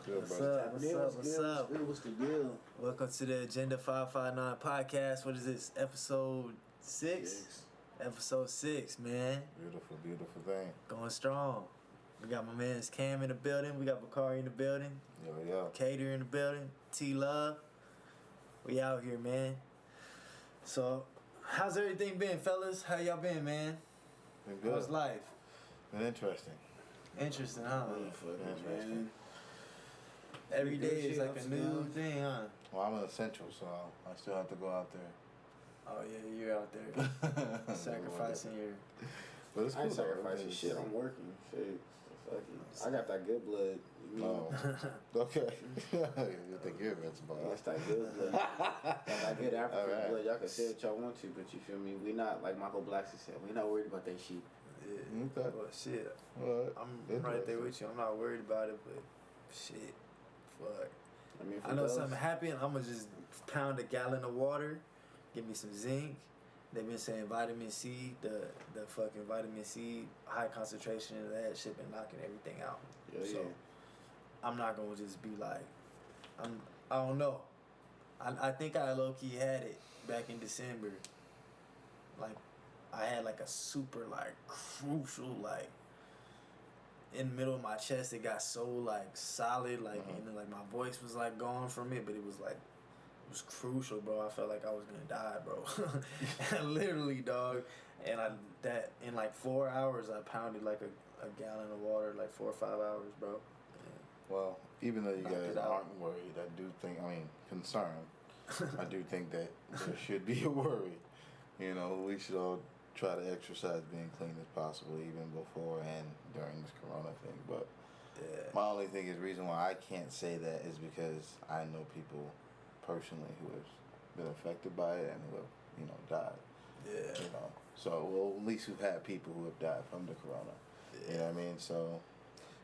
Good, What's brother. up? What's up? What's the deal? Welcome to the Agenda 559 podcast. What is this? Episode 6? Episode 6, man. Beautiful thing. Going strong. We got my man Cam in the building. We got Bakari in the building. Yo. Cater in the building. T-Love. We out here, man. So, how's everything been, fellas? How y'all been, man? Been good. How's life? Been interesting. Interesting, huh? Interesting. Every day is like a ups new and downs. thing, huh? Well, I'm an essential, so I still have to go out there. Oh, yeah, you're out there sacrificing your... But it's cool. I ain't sacrificing It's- shit. I'm working. Shit. Fuck it. I got that good blood. You know? Oh, okay. You think you're invincible? That's that good blood. That good African Alright. blood. Y'all can say what y'all want to, but you feel me? We not, like Michael Blackson said, we not worried about that shit. Yeah. Okay. Well, shit. Well, I'm right there with you. I'm not worried about it, but shit. Fuck. I mean, for I know those, something happened. I'm going to just pound a gallon of water, give me some zinc. They've been saying vitamin C, the fucking vitamin C, high concentration of that shit been knocking everything out. Yeah. I'm not going to just be like, I don't know. I think I low-key had it back in December. Like, I had like a super like crucial like in the middle of my chest. It got so like solid, like and then, like my voice was like gone from it, but it was crucial, bro. I felt like I was gonna die, bro. Literally, dog. And in like 4 hours I pounded like a gallon of water, like 4 or 5 hours, bro. Well, even though you Knocked guys it out. aren't worried, concerned, I do think that there should be a worry. You know, we should all try to exercise being clean as possible, even before and during this corona thing. But Yeah. my only thing is, reason why I can't say that is because I know people personally who have been affected by it and who have, died. Yeah. You know, so well, at least we've had people who have died from the corona. Yeah. You know what I mean? So,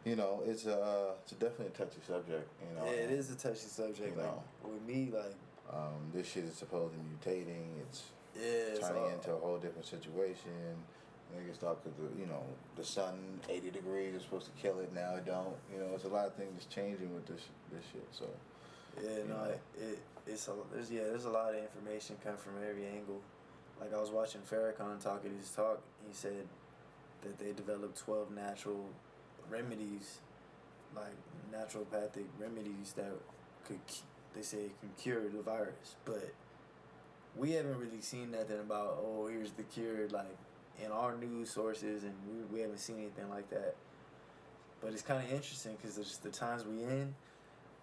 it's definitely a touchy subject. Yeah, it is a touchy subject. You Like know. with me, like This shit is supposedly mutating. It's it's turning all- into a whole different situation. Niggas thought because the sun 80 degrees is supposed to kill it. Now it don't. It's a lot of things changing with this shit. So Yeah, no, there's a lot of information coming from every angle. Like I was watching Farrakhan talking his talk. He said that they developed 12 natural remedies, like naturopathic remedies that they say can cure the virus. But we haven't really seen nothing about, oh, here's the cure, like in our news sources, and we haven't seen anything like that. But it's kind of interesting because it's just the times we in.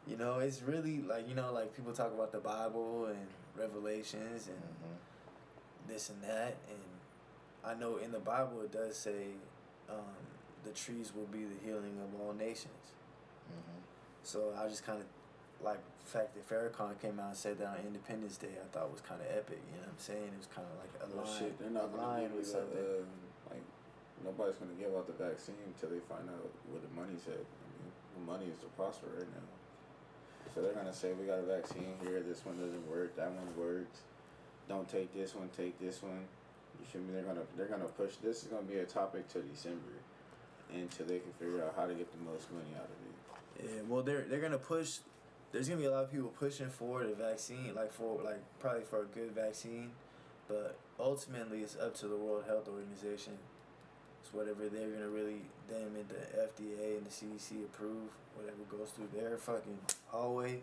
It's really like, like people talk about the Bible and Revelations and this and that. And I know in the Bible it does say the trees will be the healing of all nations. So I just kind of like the fact that Farrakhan came out and said that on Independence Day, I thought was kind of epic. You know what I'm saying? It was kind of like a well, line, shit, they're not a gonna line give or you something. like nobody's gonna give out the vaccine until they find out where the money's at. I mean, the money is to prosper right now. So they're gonna say we got a vaccine here. This one doesn't work. That one works. Don't take this one. Take this one. You feel me? They're gonna push. This is gonna be a topic till December, until they can figure out how to get the most money out of it. Yeah, well, they're gonna push. There's gonna be a lot of people pushing for the vaccine, probably for a good vaccine, but ultimately it's up to the World Health Organization. It's whatever they're gonna them and the FDA and the CDC approve, whatever goes through their fucking hallway.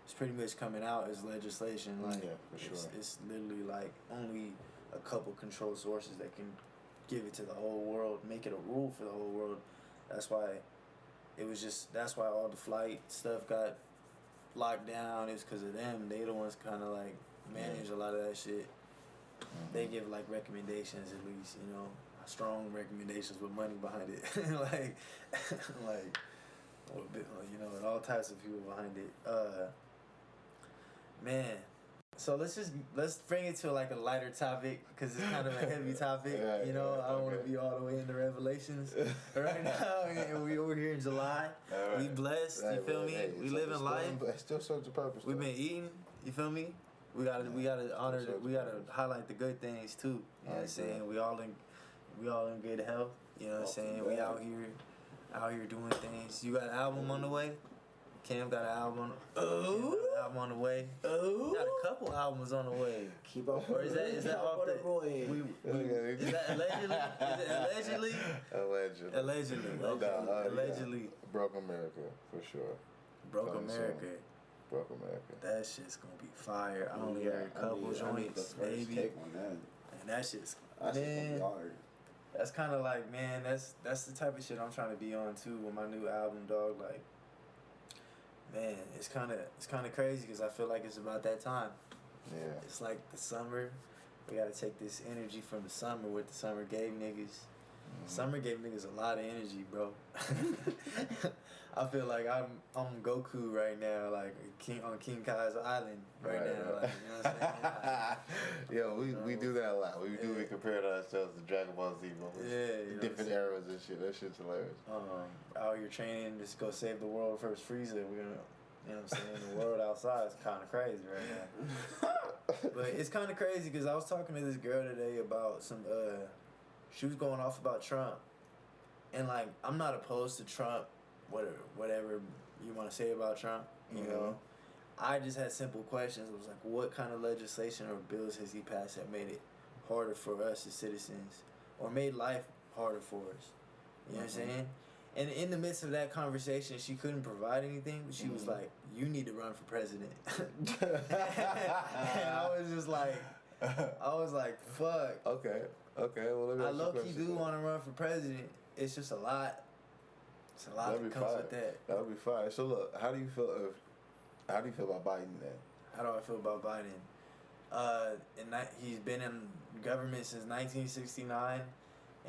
It's pretty much coming out as legislation. Like, Yeah, for sure. It's literally like only a couple controlled sources that can give it to the whole world, make it a rule for the whole world. That's why all the flight stuff got locked down. Is because of them. They the ones kind of like manage a lot of that shit. They give like recommendations, at least, strong recommendations with money behind it. And all types of people behind it. Man, so let's bring it to like a lighter topic because it's kind of a heavy topic. I don't want to be all the way into Revelations right now. And we over here in July. Right. We blessed. You feel me? We living life. It still serves a purpose. We've been eating. You feel me? We gotta honor. We gotta highlight the good things too. You know what I'm saying? We all in good health. You know what I'm saying? We out here doing things. You got an album on the way? Cam got an album. Album on the way. Oh. Got a couple albums on the way. Keep up. Or is that off the? Is that allegedly? Is it allegedly? Allegedly. Allegedly. Allegedly. Yeah. Broke America, for sure. Broke Coming America. soon. Broke America. That shit's gonna be fire. I only heard a couple I need the joints, first maybe. take on that. And that shit's That's just gonna man. be hard. That's kind of like, man, that's the type of shit I'm trying to be on too with my new album, dog. Like, man, it's kind of crazy because I feel like it's about that time. Yeah. It's like the summer. We gotta take this energy from the summer, what the summer gave niggas. Summer gave niggas a lot of energy, bro. I feel like I'm Goku right now, like on King Kai's island right now. Like, you know what I'm saying? Yeah, we do that a lot. We compare ourselves to Dragon Ball Z moments. Yeah, you know different eras and shit. That shit's hilarious. Out here training just go save the world versus Frieza. We're gonna, you know what I'm saying? The world outside is kind of crazy right now. But it's kind of crazy because I was talking to this girl today about some. She was going off about Trump, and like I'm not opposed to Trump, whatever you want to say about Trump. You know, I just had simple questions. It was like, what kind of legislation or bills has he passed that made it harder for us as citizens, or made life harder for us? You know what I'm saying? And in the midst of that conversation, she couldn't provide anything, but she was like, "You need to run for president." And I was just like, "Fuck." Okay. Well, let me I ask you a low-key question. do want to run for president. It's just a lot. It's a lot that comes with that. That would be fine. So look, how do you feel about Biden then? How do I feel about Biden? He's been in government since 1969.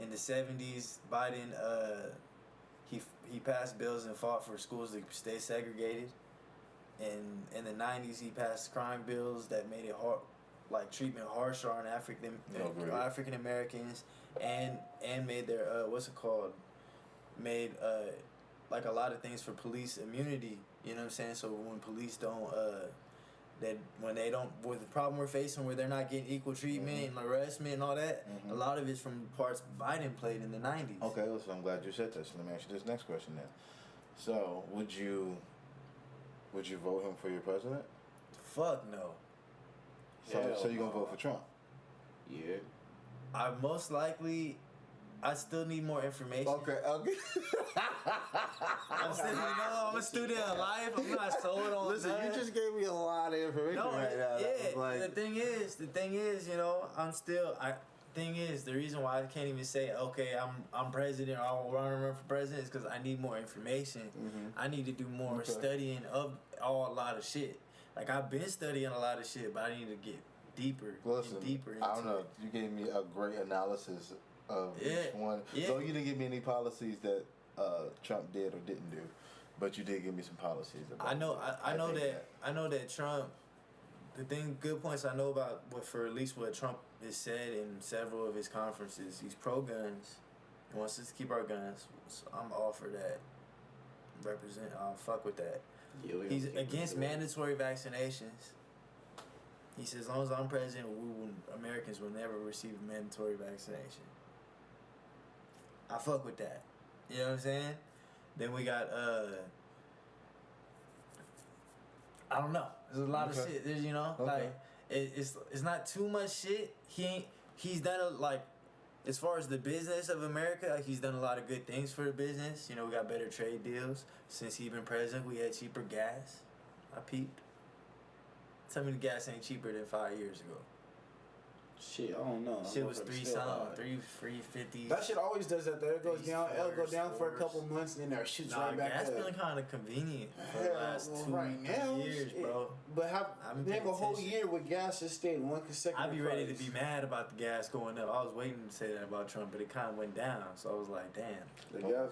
In the 70s, Biden he passed bills and fought for schools to stay segregated. In the 90s, he passed crime bills that made it hard, like treatment harsher on African Americans, and made their made like a lot of things for police immunity. You know what I'm saying? So when police don't with the problem we're facing where they're not getting equal treatment and harassment and all that, a lot of it's from parts Biden played in the 90s. Okay, so I'm glad you said this. Let me ask you this next question then. So would you vote him for your president? Fuck no. So you gonna vote for Trump? Yeah. I most likely. I still need more information. Okay. I'm a student of life. I'm not sold on. Listen, that. you just gave me a lot of information right now. Yeah. The thing is, you know, the reason why I can't even say, okay, I'm president or I want to run for president is because I need more information. I need to do more studying of a lot of shit. Like, I've been studying a lot of shit, but I need to get deeper and deeper into I don't know. it. You gave me a great analysis of each one. Yeah. Though you didn't give me any policies that Trump did or didn't do, but you did give me some policies. I know that Trump. Good points I know about at least what Trump has said in several of his conferences. He's pro guns. He wants us to keep our guns. So I'm all for that. I'll fuck with that. Yeah, He's against mandatory vaccinations. He says, as long as I'm president, Americans will never receive a mandatory vaccination. I fuck with that. You know what I'm saying? Then we got I don't know. There's a lot of shit. There's like it's not too much shit. He's done as far as the business of America, like he's done a lot of good things for the business. You know, we got better trade deals since he's been president. We had cheaper gas. I peeped. Tell me the gas ain't cheaper than 5 years ago. Shit, I don't know. Shit was $3.50. That shit always does that though. It goes down. It'll go down for a couple months and then it shoots right back up. Gas been kind of convenient for the last 2 years, bro. But name a whole year with gas just stayed one consecutive. I'd be ready to be mad about the gas going up. I was waiting to say that about Trump, but it kind of went down. So I was like, damn. The gas.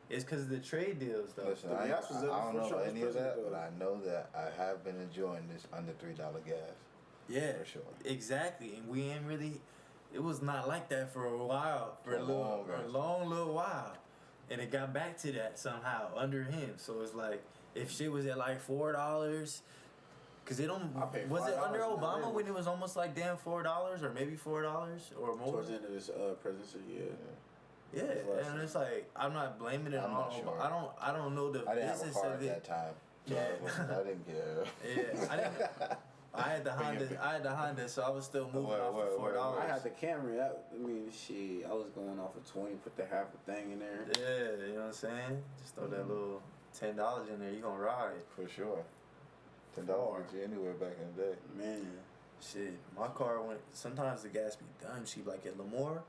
It's because of the trade deals, though. Listen, I don't know about any of that, but I know that I have been enjoying this under $3 gas. Yeah, for sure. Exactly, and we ain't really. It was not like that for a while, for a long little while, and it got back to that somehow under him. So it's like if shit was at like $4, cause it don't. Was it under Obama when it was almost like damn $4 or maybe $4 or more? Towards the end of his presidency, Yeah, and it's like I'm not blaming it on Obama. I don't know the I didn't have a business car of at it. that time. Yeah. I didn't care. Yeah, I had the Honda, so I was still moving off of $4. I had the Camry. Shit, I was going off of 20, put the half a thing in there. Yeah, you know what I'm saying? Just throw that little $10 in there, you gonna ride. For sure. $10 gets you anywhere back in the day. Man. Shit, my car sometimes the gas be dumb cheap, like at Lemoore.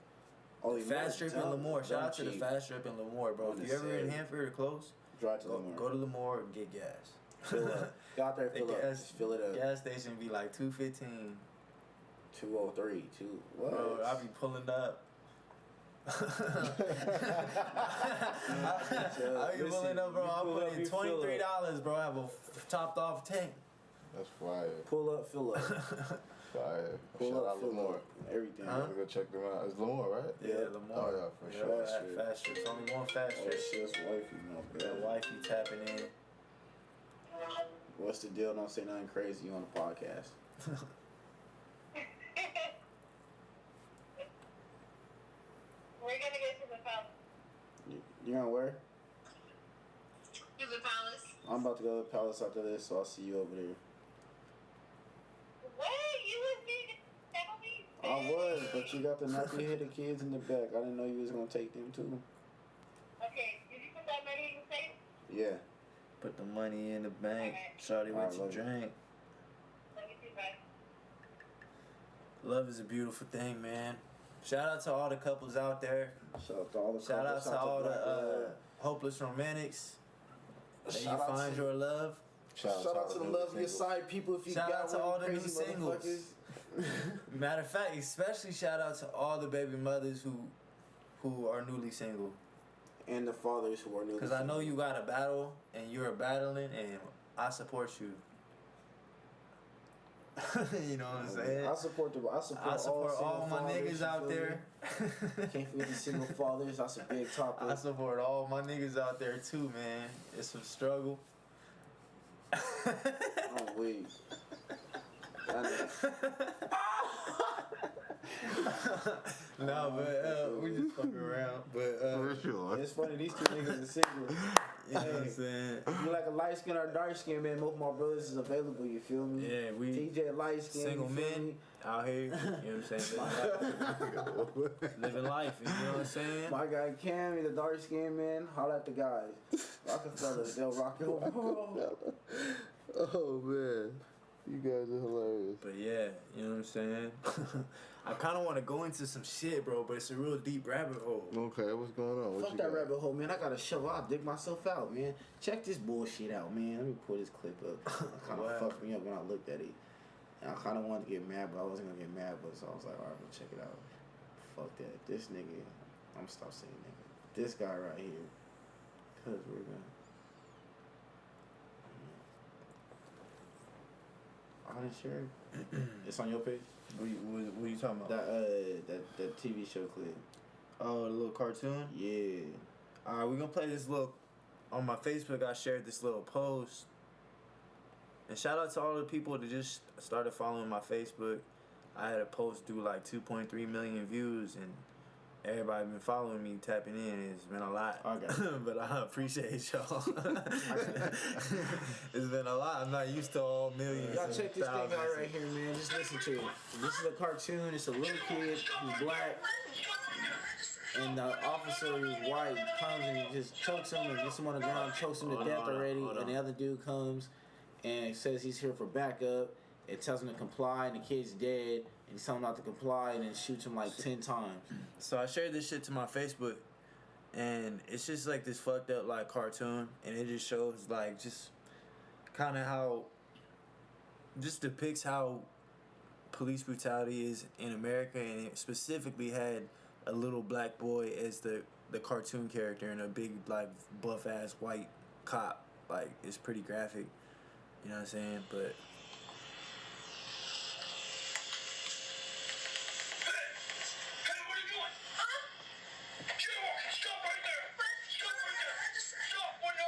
Oh, Fast Strip in Lemoore. Shout out to the Fast Strip in Lemoore, bro. If you ever in Hanford or close, drive to Lemoore. Go to Lemoore and get gas. Fill up. Go out there, fill up. Just fill it up. Gas station be like $2.15. 203. What? Bro, I be pulling up. I be pulling up, bro. I'm putting $23, bro. I have a topped off tank. That's fire. Pull up, fill up. Fire. Pull Shout up, out fill Lemoore. up. Everything. I'm gonna go check them out. It's Lemoore, right? Yeah, Lemoore. Oh yeah, for sure. Fast Strip. It's only one Fast Strip. Shit, that's wifey, no. That wifey tapping in. What's the deal? Don't say nothing crazy on the podcast. We're gonna go to the palace. You on where? To the palace. I'm about to go to the palace after this, so I'll see you over there. What? You was being tell me? I was, but you got the nappy-headed kids in the back. I didn't know you was gonna take them too. Okay, did you put that money in the safe? Yeah. Put the money in the bank. Shawty Alright, with your love you. drink. Let me see, bye. Love is a beautiful thing, man. Shout out to all the couples out there. Shout out to all the Shout out couples, to all Black the Love. hopeless romantics. That you Shout out find to- your love. Shout out to the love of your side people if you Shout got out to one, all the new crazy singles. motherfuckers. Matter of fact, especially shout out to all the baby mothers who are newly single. And the fathers who are new. Because I know you got a battle and you're battling, and I support you. You know what I'm saying? I support all my niggas out there. Can't forget the single fathers. That's a big topic. I support all my niggas out there too, man. It's some struggle. Oh wait. No, but we just fucking around. But For sure. It's funny, these two niggas are single. you know what I'm saying? If you like a light skin or dark skin, man, both my brothers is available, you feel me? Yeah, we TJ light skin, single you feel men me? out here. You know what I'm saying? Living life. You know what I'm saying? My guy Cammy, the dark skin man, holla at the guys. Rockefeller, they'll rock your world. Oh man, you guys are hilarious. But yeah, you know what I'm saying? I kind of want to go into some shit, bro, but it's a real deep rabbit hole. Okay, what's going on? What Fuck you that got? rabbit hole, man. I got a shovel. I'll dig myself out, man. Check this bullshit out, man. Let me pull this clip up. It kind of Wow. fucked me up when I looked at it. And I kind of wanted to get mad, but I wasn't going to get mad. But so I was like, all right, we'll check it out. Fuck that. This nigga, I'm going to stop saying nigga. This guy right here. Because we're going to. I didn't share it. It's on your page? What are you talking about? That TV show clip. Oh, the little cartoon? Yeah. Alright, we're gonna play this little. On my Facebook, I shared this little post. And shout out to all the people that just started following my Facebook. I had a post do like 2.3 million views, and everybody been following me, tapping in. It's been a lot. Okay. But I appreciate y'all. It's been a lot. I'm not used to all millions. Y'all and check this thing out thousands. right here, man. Just listen to it. This is a cartoon. It's a little kid who's black, and the officer who's white comes and just chokes him and gets him on the ground, chokes him to Hold death on, already. hold And the on. other dude comes and says he's here for backup. It tells him to comply, and the kid's dead. And he's telling him not to comply, and then shoots him like 10 times. So I shared this shit to my Facebook, and it's just like this fucked up like cartoon, and it just shows like just kind of how, just depicts how police brutality is in America, and it specifically had a little black boy as the cartoon character and a big black buff ass white cop. Like it's pretty graphic, you know what I'm saying? But Hey, what are you doing? Huh? Jaywalking. Stop right there. Stop right there. Stop. Oh, no.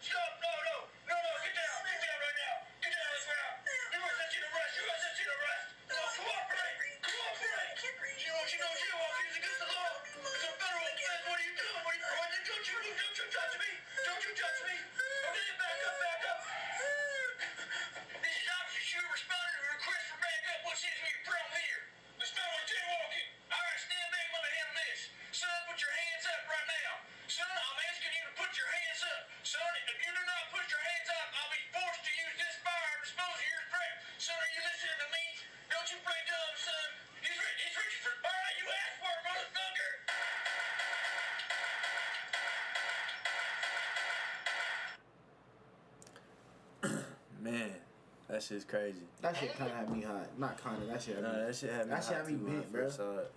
Stop. No. Get down. Get down right now. Get down right now. You must have seen arrest. No, cooperate. You know jaywalking is against the law. It's a federal offense. What are you doing? Don't you touch me. Don't you touch me. hands up. Son, if you do not put your hands up, I'll be forced to use this firearm to dispose of your threat. Son, are you listening to me? Don't you play dumb, son. He's reaching for the fire you asked for, motherfucker. Man, that shit's crazy. That shit kind of had me hot. Not kind of. That shit. No, that shit had me. That shit hot had me too when I bent, bro. first saw it.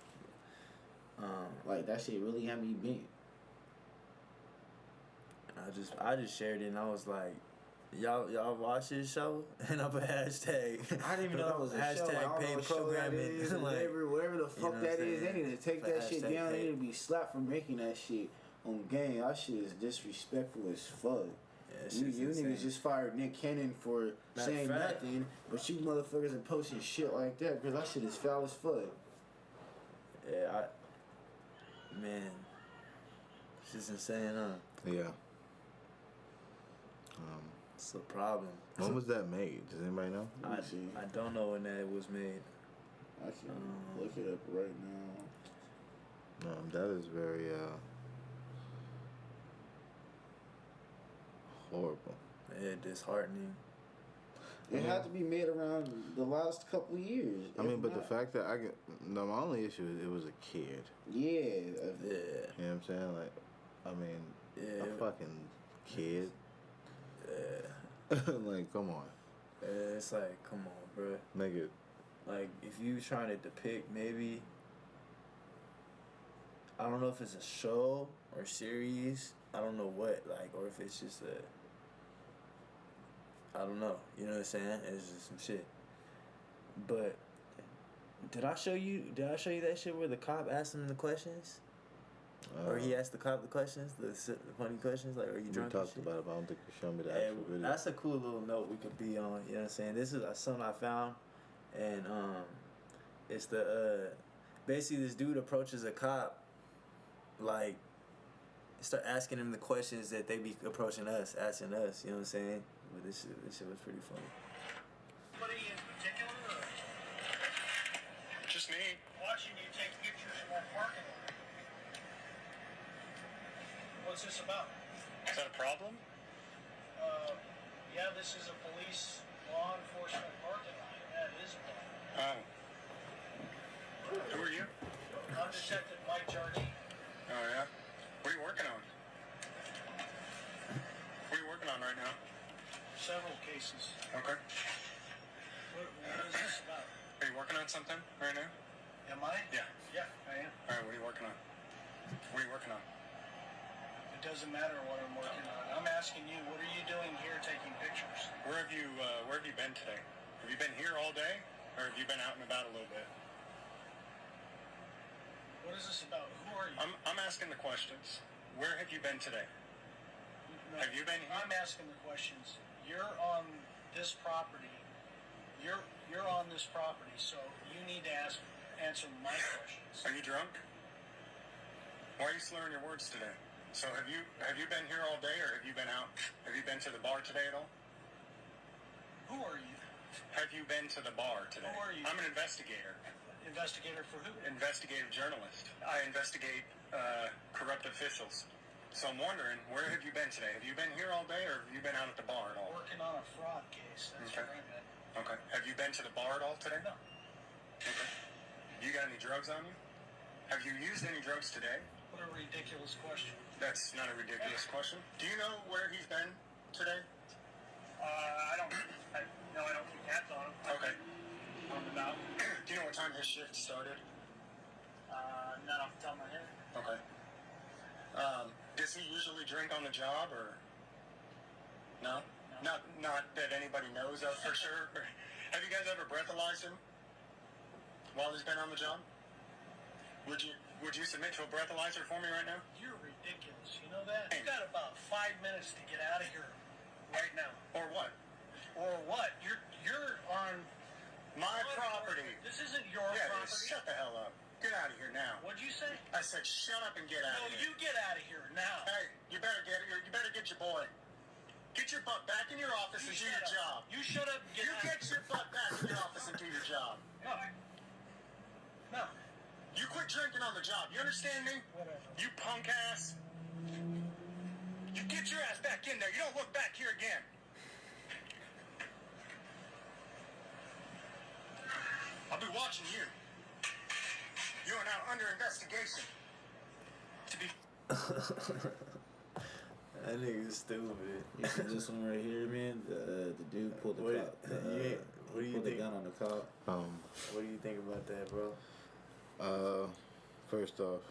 Like that shit really had me bent. I just shared it and I was like, y'all watch this show? And I put hashtag. I didn't even know that was a show. I hashtag don't know paid what show that programming. is, Like, whatever the know fuck what that I'm is. They saying? need to take For that shit hashtag down. They paid. need to be slapped for making that shit on game. That shit is disrespectful as fuck. Yeah, that You shit's niggas insane. just fired Nick Cannon for Matter saying of fact. nothing, but you motherfuckers are posting shit like that because that shit is foul as fuck. Yeah, man, it's just insane, huh? Yeah. It's a problem. When was that made? Does anybody know? I don't know when that was made. I can look it up right now. That is very horrible. Yeah, disheartening. It had to be made around the last couple of years. I mean, if but the not- fact that my only issue is it was a kid. Yeah. Yeah, You know what I'm saying? Like, I mean, yeah, a fucking kid. yeah. Like, come on, Yeah, it's like, come on, bro. nigga. Like, if you trying to depict maybe, I don't know if it's a show or series, I don't know what, like, or if it's just I don't know, you know what I'm saying? It's just some shit. But, did I show you that shit where the cop asked him the questions? Or he asked the cop the questions, the funny questions, like, are you We drunk? talked and shit? about it, but I don't think you showed me the And actual video. that's a cool little note we could be on. You know what I'm saying? This is something I found, and it's the basically this dude approaches a cop, like start asking him the questions that they be asking us. You know what I'm saying? But this shit was pretty funny. Anybody in particular? Or? Just me. Watching you take pictures in that parking lot. What's this about? Is that a problem? Yeah, this is a police law enforcement parking lot. Yeah, it is a problem. Oh. Who are you? I'm Detective Mike Jardy. Oh, yeah? What are you working on? What are you working on right now? Several cases. Okay. What is this about? Are you working on something right now? Am I? Yeah. Yeah, I am. All right, what are you working on? What are you working on? It doesn't matter what I'm working on. I'm asking you, what are you doing here taking pictures? Where have you been today? Have you been here all day? Or have you been out and about a little bit? What is this about? Who are you? I'm asking the questions. Where have you been today? No, have you been here? I'm asking the questions. You're on this property. You're on this property, so you need to answer my questions. Are you drunk? Why are you slurring your words today? So have you been here all day, or have you been out? Have you been to the bar today at all? Who are you? Have you been to the bar today? Who are you? I'm an investigator. Investigator for who? Investigative journalist. I investigate corrupt officials. So I'm wondering, where have you been today? Have you been here all day, or have you been out at the bar at all? Working on a fraud case. That's okay. Where I've been. Okay. Have you been to the bar at all today? No. Okay. You got any drugs on you? Have you used any drugs today? What a ridiculous question. That's not a ridiculous question. Do you know where he's been today? I don't keep tabs on him. Okay. About. Do you know what time his shift started? Not off the top of my head. Okay. Does he usually drink on the job, or no? Not that anybody knows of for sure. Have you guys ever breathalyzed him while he's been on the job? Would you submit to a breathalyzer for me right now? You're ridiculous. You know that? You got about 5 minutes to get out of here right now. Or what? Or what? You're on my property. This isn't your property. Shut the hell up. Get out of here now. What'd you say? I said shut up and get out of here. No, you get out of here now. Hey, you better get here. You better get your boy. Get your butt back in your office and do your job. You shut up and get out. You get your butt back in your office and do your job. No. You quit drinking on the job. You understand me? Whatever. You punk ass. You get your ass back in there. You don't look back here again. I'll be watching you. You are now under investigation. To be That nigga's stupid. You see this one right here, man? The dude pulled the What- cop. what do you Pulled the think? gun on the cop. What do you think about that, bro? First off,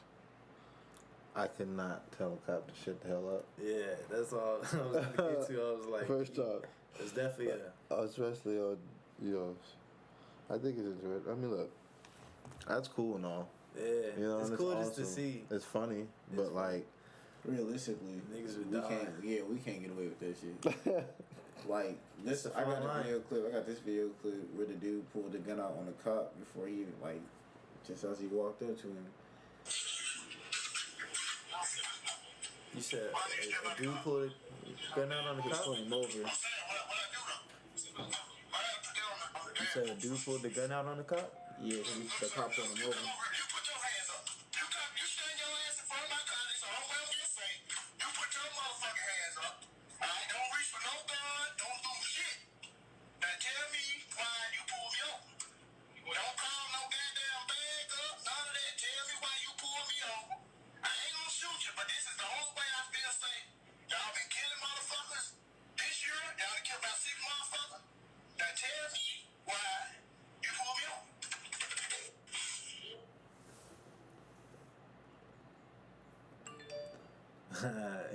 I cannot tell a cop to shut the hell up. Yeah, that's all I was gonna get to. I was like, First off, it's definitely especially on, I think it's interesting. I mean, look, that's cool and all. yeah. You know, It's and cool just to awesome. see. It's funny, but funny. Realistically, Niggas would we die. we can't get away with that shit. Like this, It's a I got fine a line. video clip. I got this video clip where the dude pulled the gun out on the cop before he even just as he walked up to him. You said a dude pulled a gun out on the He cop. pulled him over. You said a dude pulled the gun out on the cop. Yeah, the cop pulled him over.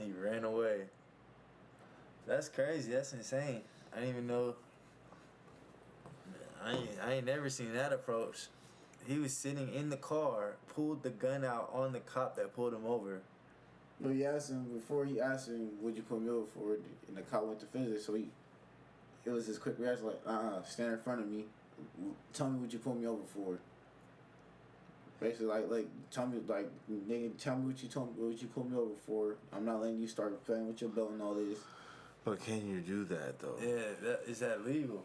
He ran away. That's crazy. That's insane. I didn't even know. I ain't never seen that approach. He was sitting in the car, pulled the gun out on the cop that pulled him over. But he asked him before he asked him, "Would you pull me over for it?" And the cop went to physics, so it was his quick reaction, like, stand in front of me, tell me what you pulled me over for. Basically, like, tell me, like, nigga, tell me what you pulled me over for. I'm not letting you start playing with your belt and all this. But can you do that though? Yeah, is that legal?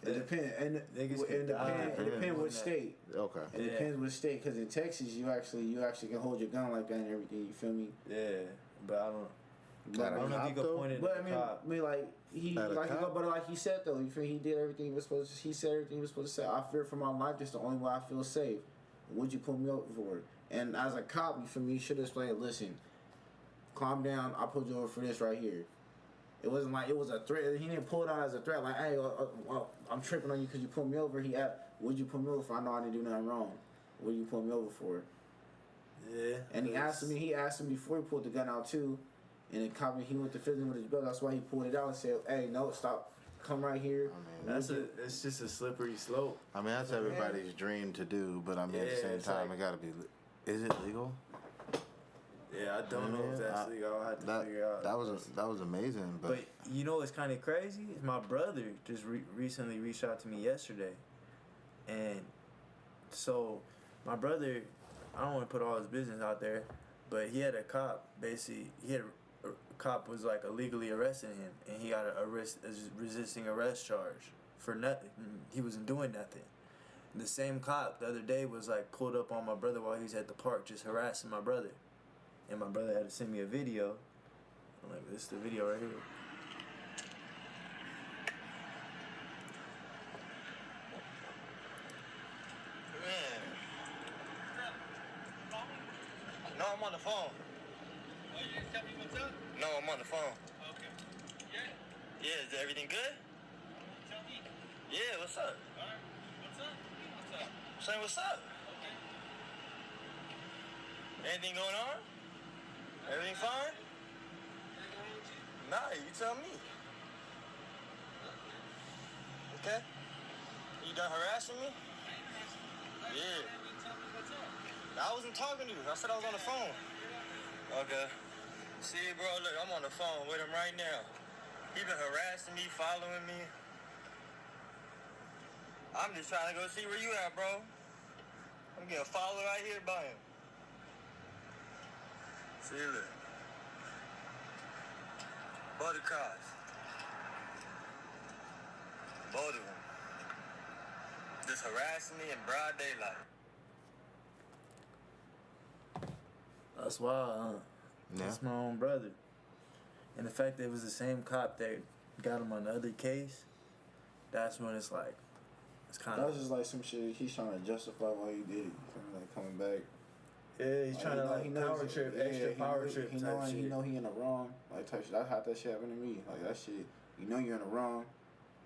It depends, and Niggas it could die. depends what state. Okay. It Yeah. depends what state, because in Texas you actually can hold your gun like that and everything. You feel me? Yeah, but I don't. Got I a don't know if cop, you could though? point it But at I the mean, cop. like he At a like cop? but like he said though, you feel he did everything he was supposed to. He said everything he was supposed to say. I fear for my life. That's the only way I feel safe. Would you pull me over for it? And as a cop, you feel me? You should have explained. Listen, calm down. I pulled you over for this right here. It wasn't like it was a threat. He didn't pull it out as a threat. Like, hey, I'm tripping on you because you pulled me over. He asked, would you pull me over for? I know I didn't do nothing wrong. What you pull me over for? Yeah. And he asked him before he pulled the gun out too. And then cop, he went to prison with his belt. That's why he pulled it out and said, "Hey, no, stop, come right here." It's just a slippery slope. I mean, that's everybody's dream to do, but I mean, at the Yeah, same it's time, like- it gotta be. Is it legal? Yeah, I don't know if that's legal. I'll have to figure out. That was amazing, but, But you know what's kind of crazy? Is my brother just recently reached out to me yesterday, and so my brother, I don't want to put all his business out there, but he had a cop. Basically, a cop was like illegally arresting him, and he got a resisting arrest charge for nothing. He wasn't doing nothing. And the same cop the other day was like pulled up on my brother while he was at the park just harassing my brother, and my brother had to send me a video. I'm like, this is the video right here. No, I'm on the phone. Oh, you didn't tell me what's up? No, I'm on the phone. Okay. Yeah. Yeah, is everything good? Tell me. Yeah, what's up? Alright. What's up? What's up? Saying what's up? Okay. Anything going on? Everything fine? Nah, you tell me. Okay? You done harassing me? Yeah. I wasn't talking to you. I said I was on the phone. Okay. See, bro, look, I'm on the phone with him right now. He been harassing me, following me. I'm just trying to go see where you at, bro. I'm getting followed right here by him. See, look. Both the cars. Both of them. Just harassing me in broad daylight. That's wild, huh? Yeah. That's my own brother. And the fact that it was the same cop that got him on the other case, that's when it's like, it's kind That was of. just like some shit. He's trying to justify why he did it. You feel me? Like coming back. Yeah, he's trying to he like knows power it. trip, Yeah, extra power trip he type know, shit. He know he in the wrong. Like type shit. I had that shit happen to me. Like that shit. You know you're in the wrong.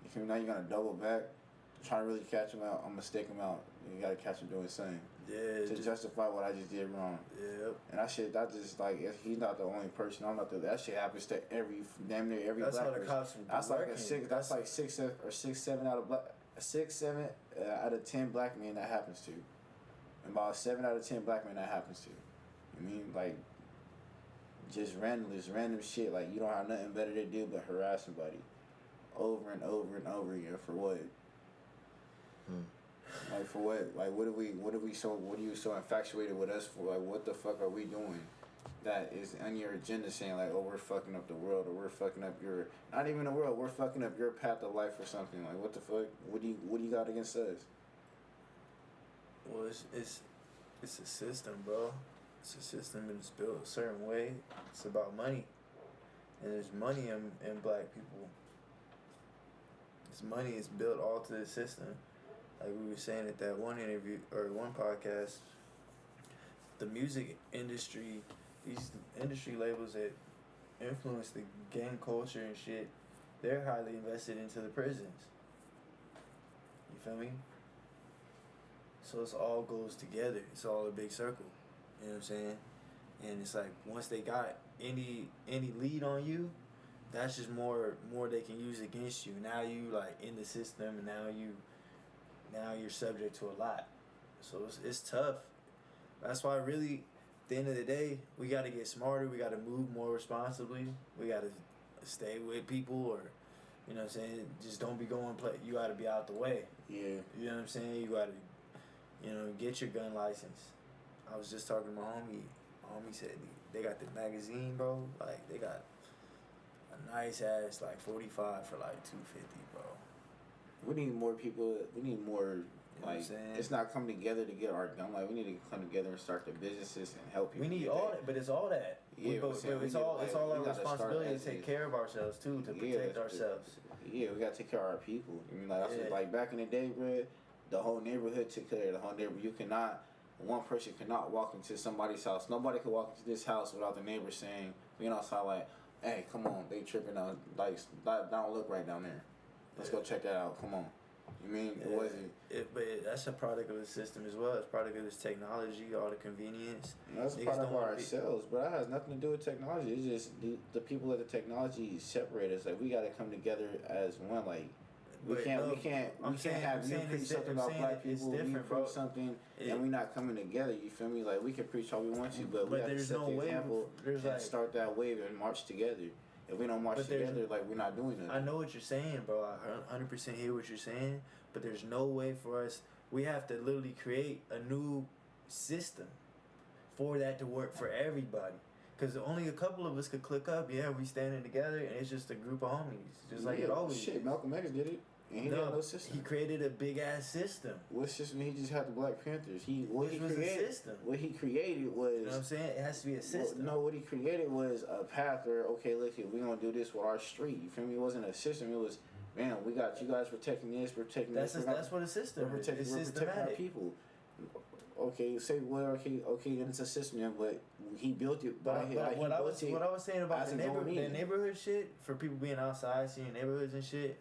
You feel me? Now you're gonna double back. Try to really catch him out. I'm gonna stake him out. You gotta catch him doing the same. Yeah, To justify what I just did wrong. Yep. And that shit, that just like, he's not the only person. I'm not the. That shit happens to damn near every That's black how the person. cops would be That's like working. a six. That's like 7 out of black. 7 out of 10 black men that happens to. And about 7 out of 10 black men that happens to. I mean, like, just random shit. Like you don't have nothing better to do but harass somebody, over and over and over again for what? Like for what? Like what are you so infatuated with us for? Like what the fuck are we doing that is on your agenda saying like, oh, we're fucking up the world, or we're fucking up your, not even the world, we're fucking up your path of life or something. Like what the fuck? What do you got against us? Well, it's a system, bro. It's a system and it's built a certain way. It's about money, and there's money in black people. This money is built all to the system. Like we were saying at that one interview or one podcast, the music industry, these industry labels that influence the gang culture and shit, they're highly invested into the prisons. You feel me? So it's all goes together. It's all a big circle. You know what I'm saying? And it's like once they got any lead on you, that's just more they can use against you. Now you like in the system, and now you're subject to a lot. So it's tough. That's why really, at the end of the day, we got to get smarter. We got to move more responsibly. We got to stay with people, or, you know what I'm saying, just don't be going play. You got to be out the way. Yeah. You know what I'm saying? You got to, get your gun license. I was just talking to my homie. My homie said they got the magazine, bro. Like, they got a nice ass, like, 45 for, like, $250, bro. We need more people. We need more. You know what I'm Like saying? it's not coming together to get our gun. Like we need to come together and start the businesses and help people. We need get all that. that, but it's all that. Yeah, but I'm saying we it's need to, all like, it's all we our gotta start responsibility to as take is. care of ourselves too, to protect ourselves. Yeah, we gotta take care of our people. I mean, like that's Yeah. like back in the day, bro. The whole neighborhood took care of the whole neighborhood. You cannot. One person cannot walk into somebody's house. Nobody can walk into this house without the neighbor saying, being outside, like, "Hey, come on, they tripping on. Like, don't look right down there. Let's go check that out. Come on." You mean it wasn't? But that's a product of the system as well. It's product of this technology, all the convenience. That's Niggas part of don't wanna be- ourselves, but that has nothing to do with technology. It's just the people of the technology separate us. Like we gotta come together as one. Like we But can't no, we can't I'm we saying- can't have I'm you saying preach it's something I'm about saying black it's people, you different, preach bro. something, It- and we not coming together. You feel me? Like we can preach all we want to, but we But have to there's set no the way. example There's and like start that wave and march together. If we don't march But there's- together, like we're not doing nothing. I know what you're saying, bro. I 100% hear what you're saying, but there's no way for us. We have to literally create a new system for that to work for everybody. Because only a couple of us could click up. Yeah, we standing together, and it's just a group of homies, just like it Yeah, always shit, is. Malcolm X did it, and he had no system. He created a big ass system. What system? He just had the Black Panthers. What Which he was a created. system. What he created was. You know what I'm saying? It has to be a system. No, what he created was a path where, okay, look here, we're gonna do this with our street. You feel me? It wasn't a system. It was, man, we got you guys protecting this, protecting That's this. that's what a system We're is. protecting, It's we're protecting our systematic. people. Okay, say well, okay, then it's a system, then, but he built it. But what I was saying about as the his own the meaning. neighborhood shit, for people being outside seeing neighborhoods and shit,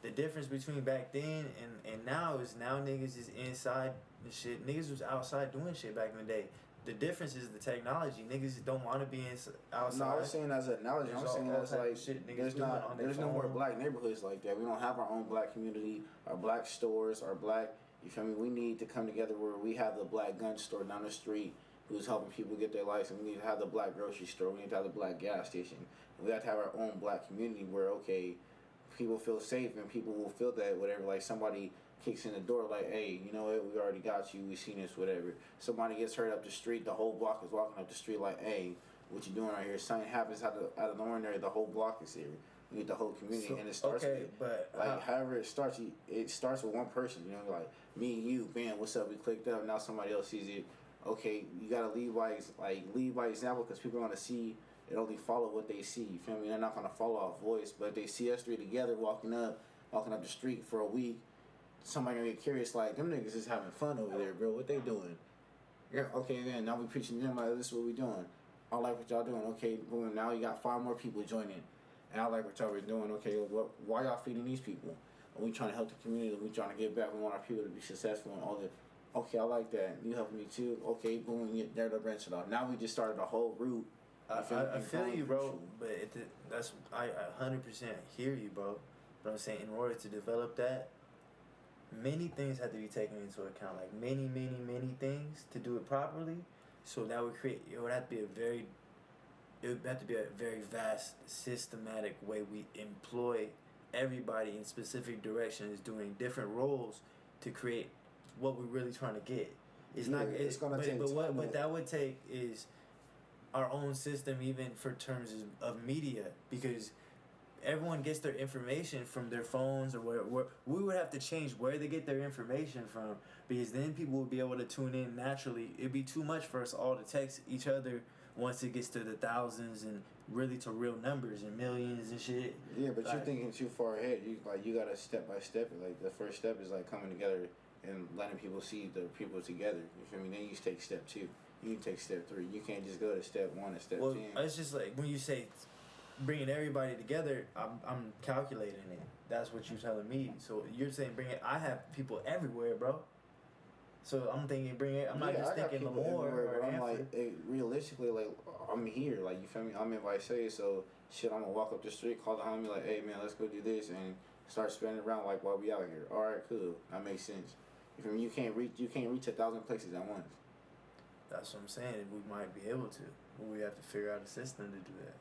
the difference between back then and now is now niggas is inside and shit. Niggas was outside doing shit back in the day. The difference is the technology. Niggas don't want to be outside. No, I was saying as an analogy. There's I'm all saying that's type of like shit niggas there's doing not on their there's no more phone. black neighborhoods like that. We don't have our own black community, our black stores, our black. You feel me? We need to come together where we have the black gun store down the street who's helping people get their license. We need to have the black grocery store. We need to have the black gas station. And we have to have our own black community where okay, people feel safe and people will feel that whatever. Like somebody kicks in the door like, hey, you know what? We already got you. We seen this, whatever. Somebody gets hurt up the street. The whole block is walking up the street like, hey, what you doing right here? Something happens out of the ordinary. The whole block is here. We need the whole community, and it starts okay, with but like however it starts. It starts with one person. You know, like me and you. Bam, what's up? We clicked up. Now somebody else sees it. Okay, you gotta lead by example because people are gonna see It only follow what they see. You feel me? They're not gonna follow our voice, but they see us three together walking up the street for a week. Somebody gonna get curious, like them niggas is having fun over there, bro. What they doing? Yeah, okay, then now we preaching to them like this is what we doing. I like what y'all doing. Okay, boom. Now you got 5 more people joining, and I like what y'all was doing. Okay, why y'all feeding these people? Are we trying to help the community? We trying to give back. We want our people to be successful and all that. Okay, I like that. You helping me too. Okay, boom. They're the branch it off. Now we just started a whole route. I feel you, bro. But that's I 100% hear you, bro. But I'm saying in order to develop that, many things have to be taken into account. Like many things to do it properly. So that would create. It would have to be a very vast, systematic way we employ everybody in specific directions, doing different roles to create what we're really trying to get. It's not. It's gonna take. But what that would take is our own system, even for terms of media, because everyone gets their information from their phones or where we would have to change where they get their information from, because then people would be able to tune in naturally. It'd be too much for us all to text each other once it gets to the thousands and really to real numbers and millions and shit. Yeah, but you're thinking too far ahead. You gotta step by step. Like the first step is like coming together and letting people see the people together. You feel me? Then you take step 2. You can take step 3. You can't just go to step 1 and step 10. It's just like when you say bringing everybody together, I'm calculating it. That's what you're telling me. So you're saying bring it. I have people everywhere, bro. So I'm thinking bring it. I'm not just thinking Lemoore or but I'm like, realistically, like I'm here. Like you feel me? I'm in Visalia, so shit. I'm gonna walk up the street, call the homie, like, hey man, let's go do this, and start spinning around like while we out here. All right, cool. That makes sense. You feel me? You can't reach 1,000 places at once. That's what I'm saying. We might be able to, but we have to figure out a system to do that.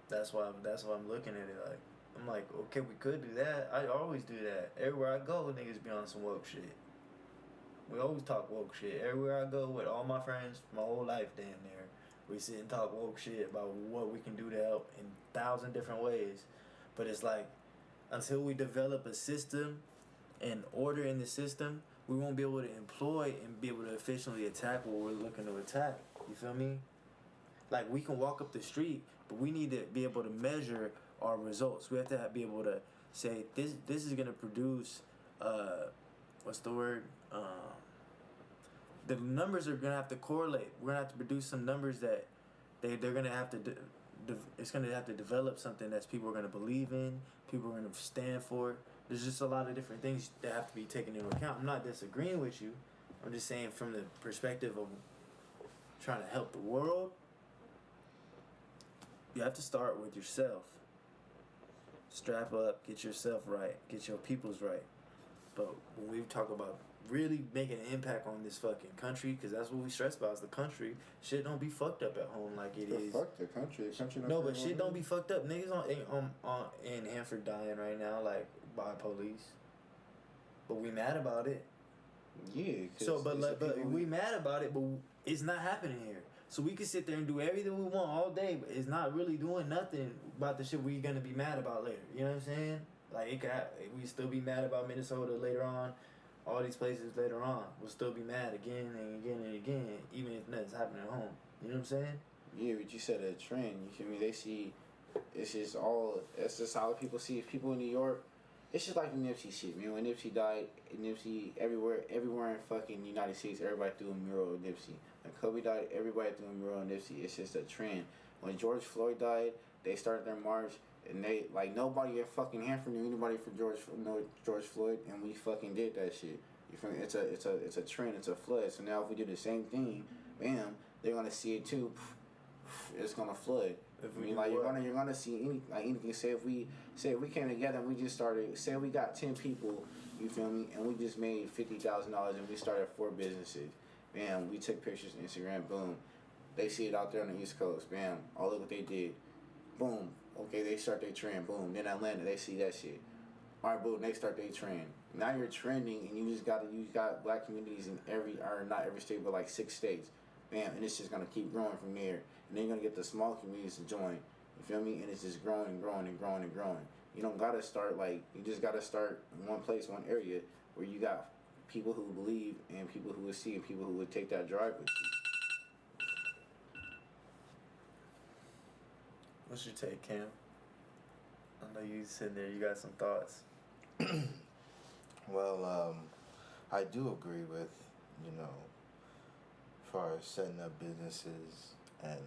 That's why I'm looking at it like, I'm like, okay, we could do that. I always do that. Everywhere I go, niggas be on some woke shit. We always talk woke shit. Everywhere I go with all my friends, my whole life damn near, we sit and talk woke shit about what we can do to help in 1,000 different ways. But it's like, until we develop a system and order in the system, we won't be able to employ and be able to efficiently attack what we're looking to attack. You feel me? Like, we can walk up the street, but we need to be able to measure our results. We have to be able to say, this is going to produce, what's the word? The numbers are going to have to correlate. We're going to have to produce some numbers that they're going to have to, it's going to have to develop something that people are going to believe in, people are going to stand for. There's just a lot of different things that have to be taken into account. I'm not disagreeing with you. I'm just saying from the perspective of trying to help the world, you have to start with yourself. Strap up, get yourself right, get your peoples right. But when we talk about really making an impact on this fucking country, because that's what we stress about is the country, shit don't be fucked up at home like it is. Fuck the country. The country no, but shit don't be fucked up. Niggas in Hanford dying right now, like, by police. But we mad about it. Yeah. So, but we mad about it, but it's not happening here. So we can sit there and do everything we want all day, but it's not really doing nothing about the shit we're gonna be mad about later. You know what I'm saying? Like we still be mad about Minnesota later on, all these places later on. We'll still be mad again and again and again, even if nothing's happening at home. You know what I'm saying? Yeah, but you said a trend. You feel me? They see, it's just how people see it. People in New York. It's just like the Nipsey shit, man. When Nipsey died, Nipsey everywhere in fucking United States, everybody threw a mural of Nipsey. When Kobe died, everybody threw a mural of Nipsey. It's just a trend. When George Floyd died, they started their march, and they like nobody at fucking Hanford knew anybody for George Floyd, and we fucking did that shit. You feel me? It's a trend. It's a flood. So now if we do the same thing, bam, they're gonna see it too. It's gonna flood. You're gonna see anything. Say if we came together and we just started. Say we got 10 people, you feel me, and we just made $50,000 and we started 4 businesses. Bam, we took pictures on Instagram. Boom, they see it out there on the East Coast. Bam, oh look what they did. Boom, okay, they start their trend. Boom, then Atlanta, they see that shit. All right, boom, they start their trend. Now you're trending, and you got black communities in not every state, but like 6 states. Bam, and it's just gonna keep growing from there. And then you're gonna get the small communities to join. You feel me? And it's just growing and growing and growing and growing. You don't gotta start you just gotta start in one place, one area where you got people who believe and people who would see and people who would take that drive with you. What's your take, Cam? I know you sitting there. You got some thoughts. Well, I do agree with, as far as setting up businesses and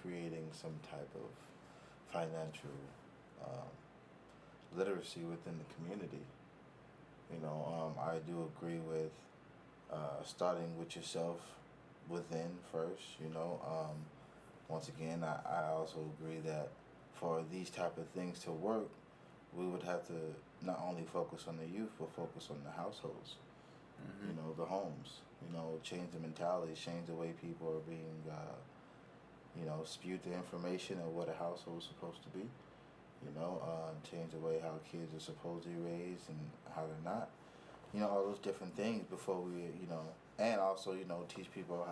creating some type of financial literacy within the community. I do agree with starting with yourself within first. Once again, I also agree that for these type of things to work, we would have to not only focus on the youth, but focus on the households. The homes. Change the mentality, change the way people are being, spewed the information of what a household is supposed to be. Change the way how kids are supposed to be raised and how they're not. All those different things before we, and also, teach people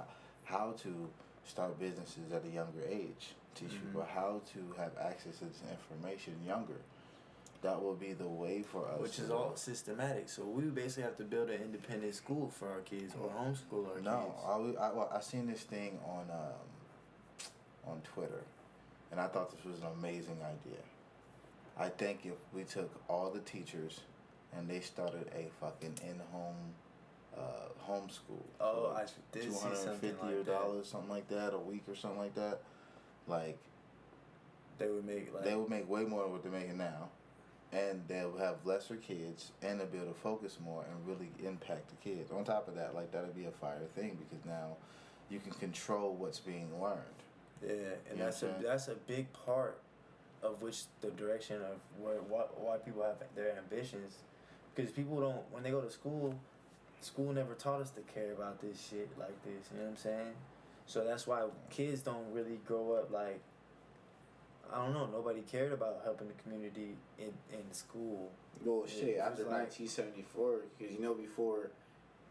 how to start businesses at a younger age. Teach people how to have access to this information younger. That will be the way for us. Which is all systematic. So we basically have to build an independent school for our kids or homeschool our kids. No, I seen this thing on Twitter, and I thought this was an amazing idea. I think if we took all the teachers and they started a fucking in-home homeschool. Oh, I did see something like that. Something like that, a week or something like that. Like they would make way more than what they're making now, and they'll have lesser kids, and they'll be able to focus more and really impact the kids. On top of that, that'd be a fire thing because now you can control what's being learned. Yeah, and that's a big part of which the direction of why people have their ambitions, because people don't, when they go to school never taught us to care about this shit like this. You know what I'm saying? So that's why kids don't really grow up like, I don't know, nobody cared about helping the community in school. Well, shit, after 1974, because before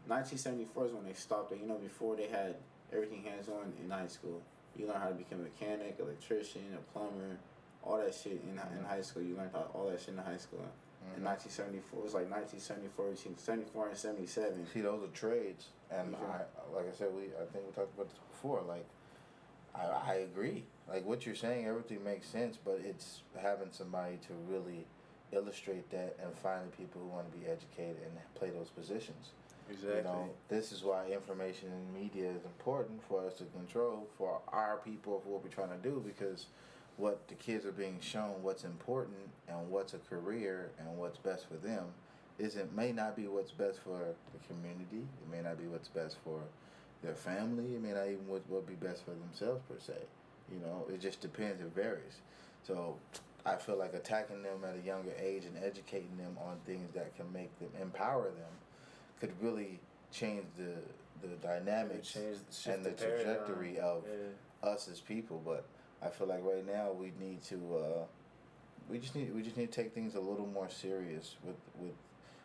1974 is when they stopped it. Before they had everything hands-on in high school. You learn how to become a mechanic, electrician, a plumber, all that shit in high school. You learned all that shit in high school. In 1974, it was like 1974, between 74 and 77. See, those are trades, and like I said, I think we talked about this before. Like, I agree. Like what you're saying, everything makes sense, but it's having somebody to really illustrate that and finding people who want to be educated and play those positions. Exactly. This is why information and media is important for us to control for our people of what we're trying to do, because what the kids are being shown, what's important and what's a career and what's best for them, may not be what's best for the community. It may not be what's best for their family. It may not even what be best for themselves per se. It just depends. It varies. So I feel like attacking them at a younger age and educating them on things that can make them empower them could really change the dynamics and the trajectory of us as people. But I feel like right now we need to we just need to take things a little more serious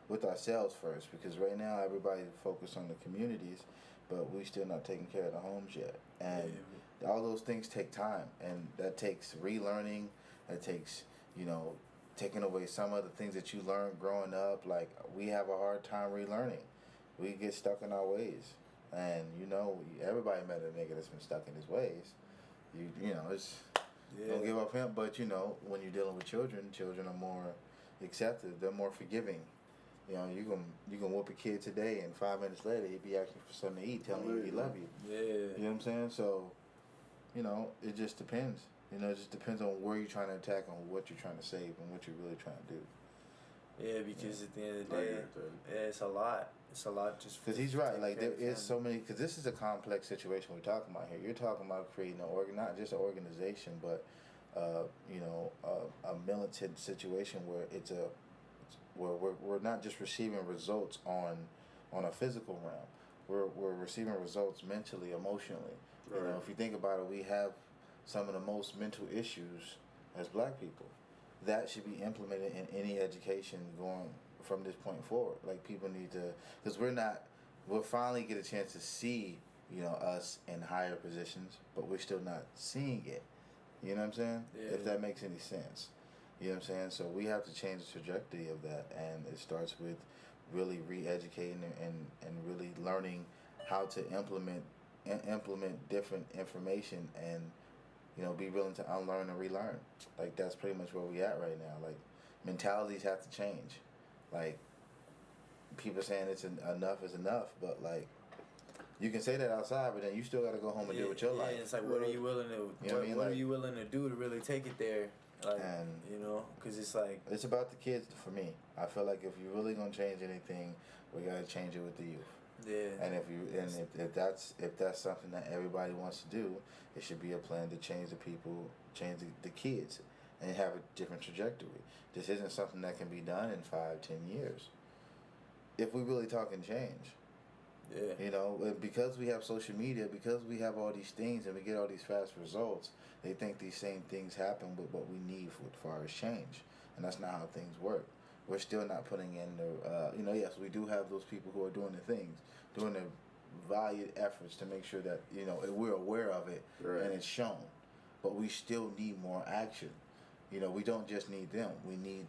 with ourselves first, because right now everybody focused on the communities, but we still not taking care of the homes yet, and all those things take time, and that takes relearning. That takes taking away some of the things that you learned growing up. Like, we have a hard time relearning. We get stuck in our ways, and everybody met a nigga that's been stuck in his ways. Don't give up him. But when you're dealing with children are more accepted. They're more forgiving. You can whoop a kid today, and 5 minutes later he'd be asking for something to eat, telling you he love you. Yeah. You know what I'm saying? So, it just depends. It just depends on where you're trying to attack, on what you're trying to save, and what you're really trying to do. Yeah, because at the end of the day, it's a lot. It's a lot just. Because he's right. Like, there is so many. Because this is a complex situation we're talking about here. You're talking about creating not just an organization, but a militant situation where we're not just receiving results on a physical realm. We're receiving results mentally, emotionally. Right. If you think about it, we have some of the most mental issues as black people. That should be implemented in any education going from this point forward. Like, people need to, because we'll finally get a chance to see, us in higher positions, but we're still not seeing it. You know what I'm saying? Yeah. If that makes any sense. You know what I'm saying? So we have to change the trajectory of that, and it starts with really re-educating and really learning how to implement different information and be willing to unlearn and relearn. Like that's pretty much where we at right now. Like mentalities have to change. Like people saying enough is enough, but like you can say that outside, but then you still got to go home and deal with your life. It's like, what are you willing to? You know what I mean? What Like- are you willing to do to really take it there? Like, And- because it's like, It's about the kids for me. I feel like if you're really gonna change anything, we gotta change it with the youth. yeah, And if that's something that everybody wants to do, it should be a plan to change the people, change the kids, and have a different trajectory. This isn't something that can be done in 5-10 years. If we really talking change, yeah, and because we have social media, because we have all these things and we get all these fast results, they think these same things happen with what we need as far as change, and that's not how things work. We're still not putting in the, yes, we do have those people who are doing the things, doing the valued efforts to make sure that, we're aware of it Right. and it's shown. But we still need more action. We don't just need them. We need,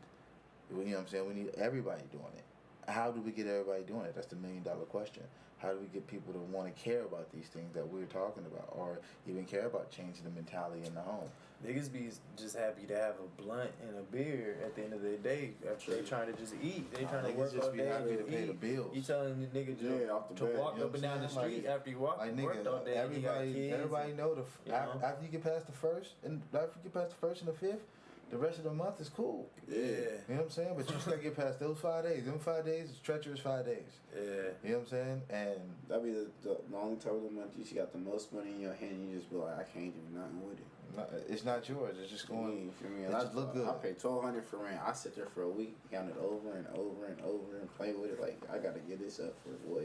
we need everybody doing it. How do we get everybody doing it? That's the $1 million question. How do we get people to want to care about these things that we're talking about, or even care about changing the mentality in the home? niggas be just happy to have a blunt and a beer at the end of the day after they trying to just eat. They trying to Niggas work just all be day happy and to pay the eat. bills. You telling the nigga Yeah, off the to bat, walk you know up and what down I'm the saying? street Like- after you worked all day. And you got everybody, kids. everybody know you know? after you get past the first and the fifth, the rest of the month is cool. Yeah, You know what I'm saying? But you just gotta get past those 5 days. Them 5 days is treacherous 5 days. yeah. You know what I'm saying? And That'd be the only time of the month you got the most money in your hand. And you just be like, I can't do nothing with it. it's not yours. It's just going. You feel me? It And I just look good. I pay $1,200 for rent. I sit there for a week, count it over and over and over, and play with it. Like I gotta get this up for what?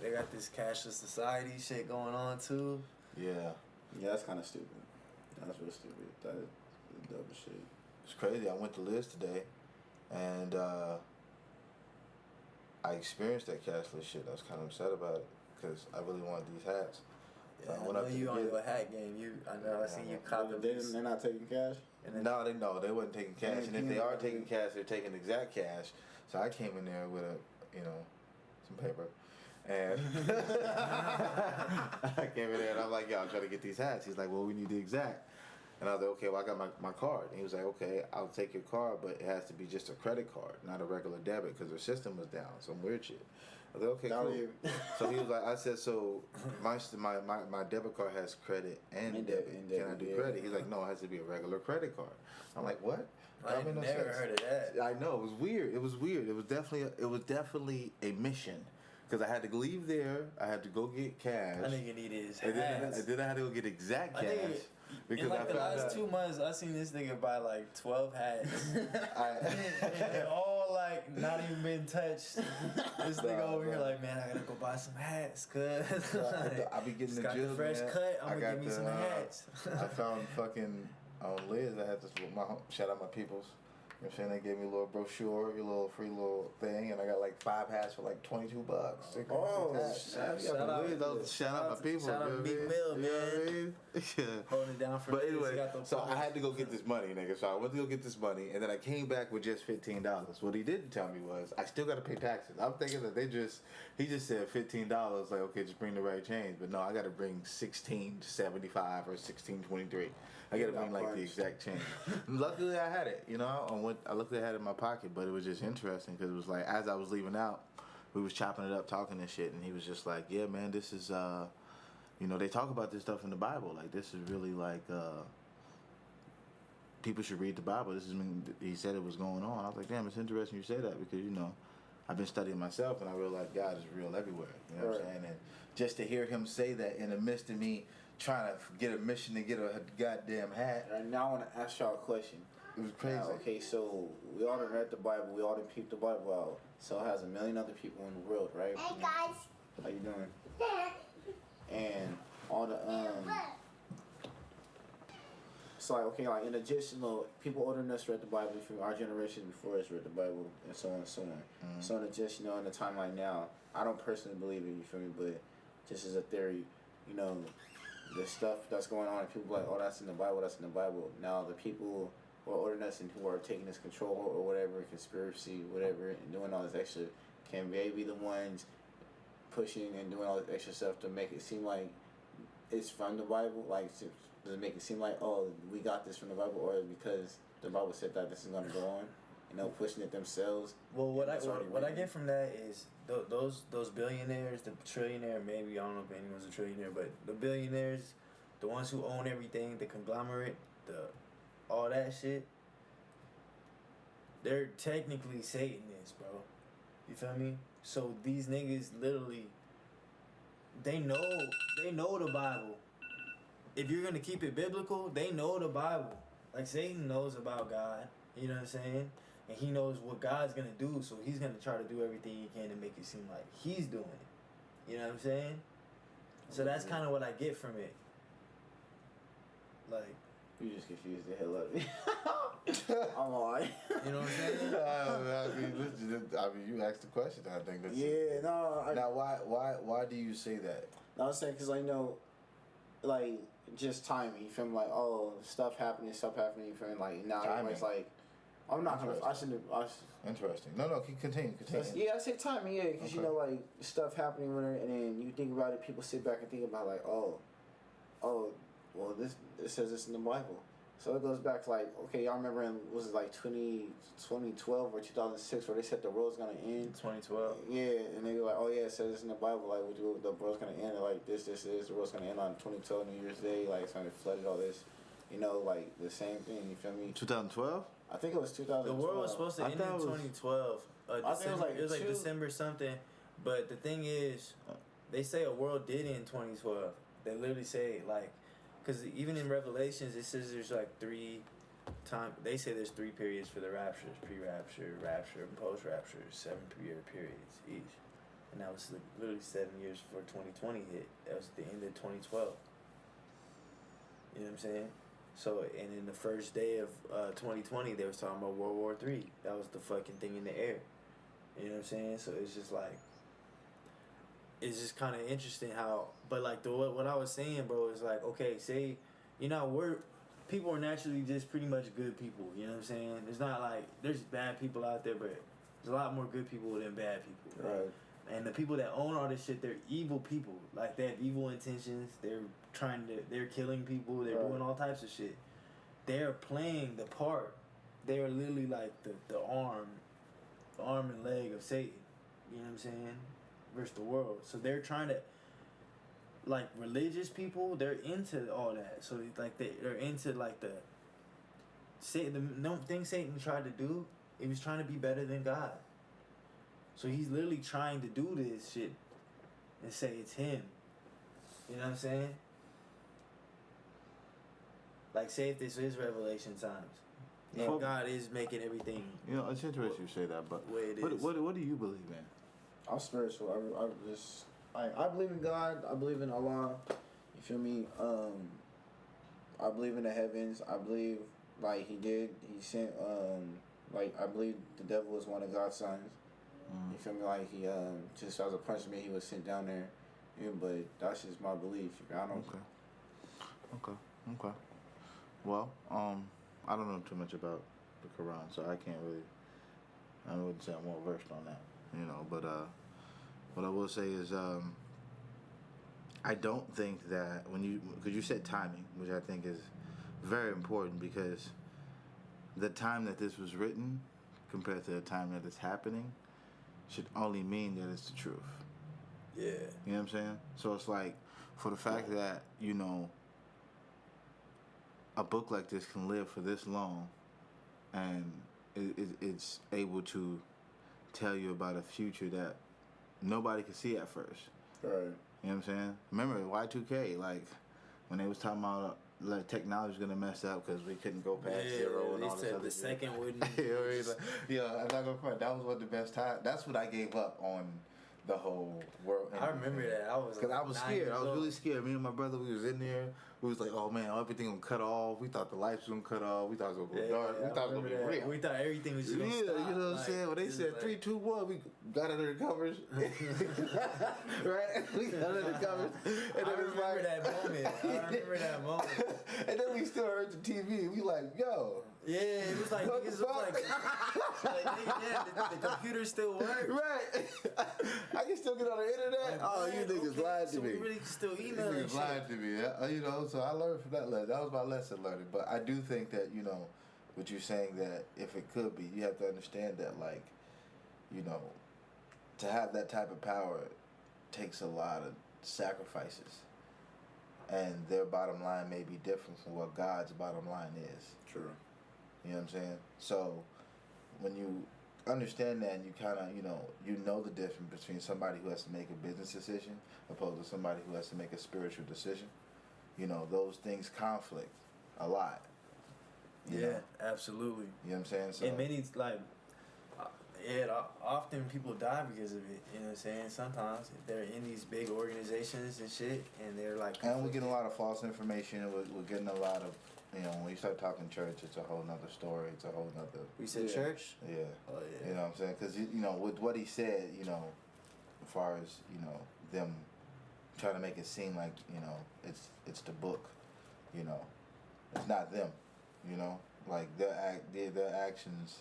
They got this cashless society shit going on too. Yeah, Yeah, that's kind of stupid. That's real stupid. That is the dumbest shit. it's crazy. I went to Liz today, and I experienced that cashless shit. I was kind of upset about it because I really wanted these hats. So Yeah, I I went know up to you the on gate. your hat game. I seen you cop But these. they're not taking cash. And then, No, they wasn't taking cash, and if they are taking Yeah. cash, they're taking exact cash. So I came in there with some paper, and I came in there and I'm like, yo, I'm trying to get these hats. He's like, well, we need the exact. And I was like, okay, well, I got my card. And he was like, okay, I'll take your card, but it has to be just a credit card, not a regular debit, because their system was down, some weird shit. I was like, okay, Not cool. even- So he was like, I said, so my debit card has credit and And debit. and Can I debit, do yeah. credit? He's like, no, it has to be a regular credit card. I'm like, what? I That made no never sense. heard of that. I know, it was weird. It was definitely a mission, because I had to leave there. I had to go get cash. I nigga needed his And hats. then I had to go get exact I cash. think Because in like I the found last out 2 months, I seen this nigga buy like 12 hats. I, All like not even been touched. This nigga Nah, over here bro. like, man, I gotta go buy some hats, cuz. I be getting Just the got jewels, the fresh man. cut. I I'm gonna got give me the, some hats. I found fucking on Liz. I had this shout out my peoples. You know what I'm saying? They gave me a little brochure, a little free little thing, and I got like 5 hats for like $22. Oh, shout shout out out- Liz. Shout out my people. shout out you know Big what I Mill, mean? You know what I man. mean? Yeah. Holding it down for But niggas, anyway, got those so I phones. had to go get this money, nigga. So I went to go get this money, and then I came back with just $15. What he didn't tell me was I still got to pay taxes. I'm thinking that he just said $15. Like, okay, just bring the right change. But no, I got to bring $16.75 or $16.23. I got to bring like the exact change. Luckily, I had it. I luckily had it in my pocket, but it was just interesting because it was like as I was leaving out, we was chopping it up, talking and shit, and he was just like, "Yeah, man, this is they talk about this stuff in the Bible. Like this is really like people should read the Bible. This is he said it was going on. I was like, damn, it's interesting you say that because I've been studying myself and I realized God is real everywhere. You know what I'm saying? And just to hear him say that in the midst of me trying to get a mission to get a goddamn hat, Right now, I want to ask y'all a question. it was crazy. Now, okay, so we all done read the Bible. We all done peeped the Bible out. So it has a million other people in the world, right? Hey guys. How you doing? And all the it's like okay, like in addition, people older than us read the Bible. From our generation before us read the Bible, and so on and so on. Mm-hmm. So in addition, in the timeline now, I don't personally believe it. You feel me? But just as a theory, the stuff that's going on, and people be like, oh, that's in the Bible. That's in the Bible. Now the people who are older than us and who are taking this control or whatever, conspiracy, whatever, and doing all this extra, can they be the ones pushing and doing all this extra stuff to make it seem like it's from the Bible, like Does it make it seem like, oh, we got this from the Bible, or because the Bible said that this is gonna go on, pushing it themselves? Well, what It's already I written. get from that is those billionaires, the trillionaire, maybe I don't know if anyone's a trillionaire, but the billionaires, the ones who own everything, the conglomerate, all that shit, they're technically Satanists, bro. You feel me? So these niggas literally, they know the Bible. If you're gonna keep it biblical, they know the Bible. Like Satan knows about God. You know what I'm saying? And he knows what God's gonna do, so he's gonna try to do everything he can to make it seem like he's doing it. You know what I'm saying? So that's kind of what I get from it. Like, You just confused the hell out of me. I'm alright. you know what I'm saying? I mean, you asked the question. I think that's Yeah, no. Now, why do you say that? I was saying because like just timing. You feel me? Like, oh, stuff happening. You feel me? Like now everybody's Timing. like, I'm not gonna. I shouldn't. Interesting. No, continue. Yeah, I say timing. Yeah, because Okay. like stuff happening with her, and then you think about it. People sit back and think about like, oh, well, this it says this in the Bible. So it goes back to like, okay, y'all remember in was it like 2012 or 2006 where they said the world's gonna end? 2012. Yeah, and they were like, oh yeah, it says this in the Bible, like the world's gonna end, and like this, the world's gonna end on 2012 New Year's Day, like it's gonna flooded all this, like the same thing. You feel me? 2012. I think it was 2012. The world was supposed to I end in thought it was- 2012. I think it was December, like it was like two- December something. But the thing is, they say a world did end in 2012. They literally say like, because even in Revelations it says there's like they say there's 3 periods for the raptures: pre-rapture, rapture, and post-rapture. 7-year periods each. And that was literally 7 years before 2020 hit. That was the end of 2012. You know what I'm saying? So, and in the first day of 2020, they was talking about World War III. That was the fucking thing in the air. You know what I'm saying? So it's just like, it's just kind of interesting how, but like what I was saying, bro, is like, okay, say, people are naturally just pretty much good people. You know what I'm saying? It's not like there's bad people out there, but there's a lot more good people than bad people. Right. And the people that own all this shit, they're evil people. Like, they have evil intentions. They're killing people. They're Right. doing all types of shit. They're playing the part. They're literally like the arm and leg of Satan. You know what I'm saying? Versus the world. So they're trying to, like, religious people, they're into all that. So, like, they're into, like, the thing Satan tried to do, he was trying to be better than God. So he's literally trying to do this shit and say it's him. You know what I'm saying? Like, say if this is Revelation times. And Well- God is making everything It's interesting you say that, but the way it what is. what do you believe in? I'm spiritual. I believe in God. I believe in Allah. You feel me? I believe in the heavens. I believe like he sent like I believe the devil is one of God's sons. You feel me? Like he just as a punishment he was sent down there. Yeah, but that's just my belief. I don't. Okay. Well, I don't know too much about the Quran, so I wouldn't say I'm more versed on that, but what I will say is, I don't think that because you said timing, which I think is very important, because the time that this was written compared to the time that it's happening should only mean that it's the truth. Yeah. You know what I'm saying? So it's like, for the fact that, a book like this can live for this long and it's able to tell you about a future that nobody could see at first. Right. You know what I'm saying? Remember Y2K, like, when they was talking about like technology was gonna mess up because we couldn't go past zero and they all this said other the shit. second wouldn't. I'm not gonna front. That was one of the best times. That's when I gave up on the whole world. I remember that. I was Because I was 9 scared. years I was old. really scared. Me and my brother, we was in there. We was like, oh man, everything gonna cut off. We thought the lights was gonna cut off. We thought it was gonna go dark. We I thought it was gonna remember be that. real. We thought everything was just Yeah, gonna you know stop. what I'm Like, saying? When they it was said like- 3, 2, 1, we got under the covers. Right? We got under the covers. And I then it's remember like, that moment. I remember that moment. and then we still heard the TV. We like, yo. Yeah, it was was like, What niggas was the like, nigga, yeah, the computer still works. Right. I can still get on the internet. Oh, you niggas lied to so me. we really can still You email and niggas shit. lied to me. You know, so I learned from that lesson. That was my lesson learning. But I do think that, you know, what you're saying that if it could be, you have to understand that, like, you know, to have that type of power takes a lot of sacrifices. And their bottom line may be different from what God's bottom line is. True. You know what I'm saying? So when you understand that and you kind of, you know the difference between somebody who has to make a business decision opposed to somebody who has to make a spiritual decision, you know, those things conflict a lot. You Yeah, know? absolutely. You know what I'm saying? So And many, like, often people die because of it. You know what I'm saying? Sometimes they're in these big organizations and shit, and they're like. and we're getting a lot of false information. We're getting a lot of, when you start talking church, it's a whole nother story. It's a whole nother. We said Yeah. church. Yeah. Oh yeah. You know what I'm saying? Because, with what he said, as far as, them trying to make it seem like, it's the book, it's not them, like their actions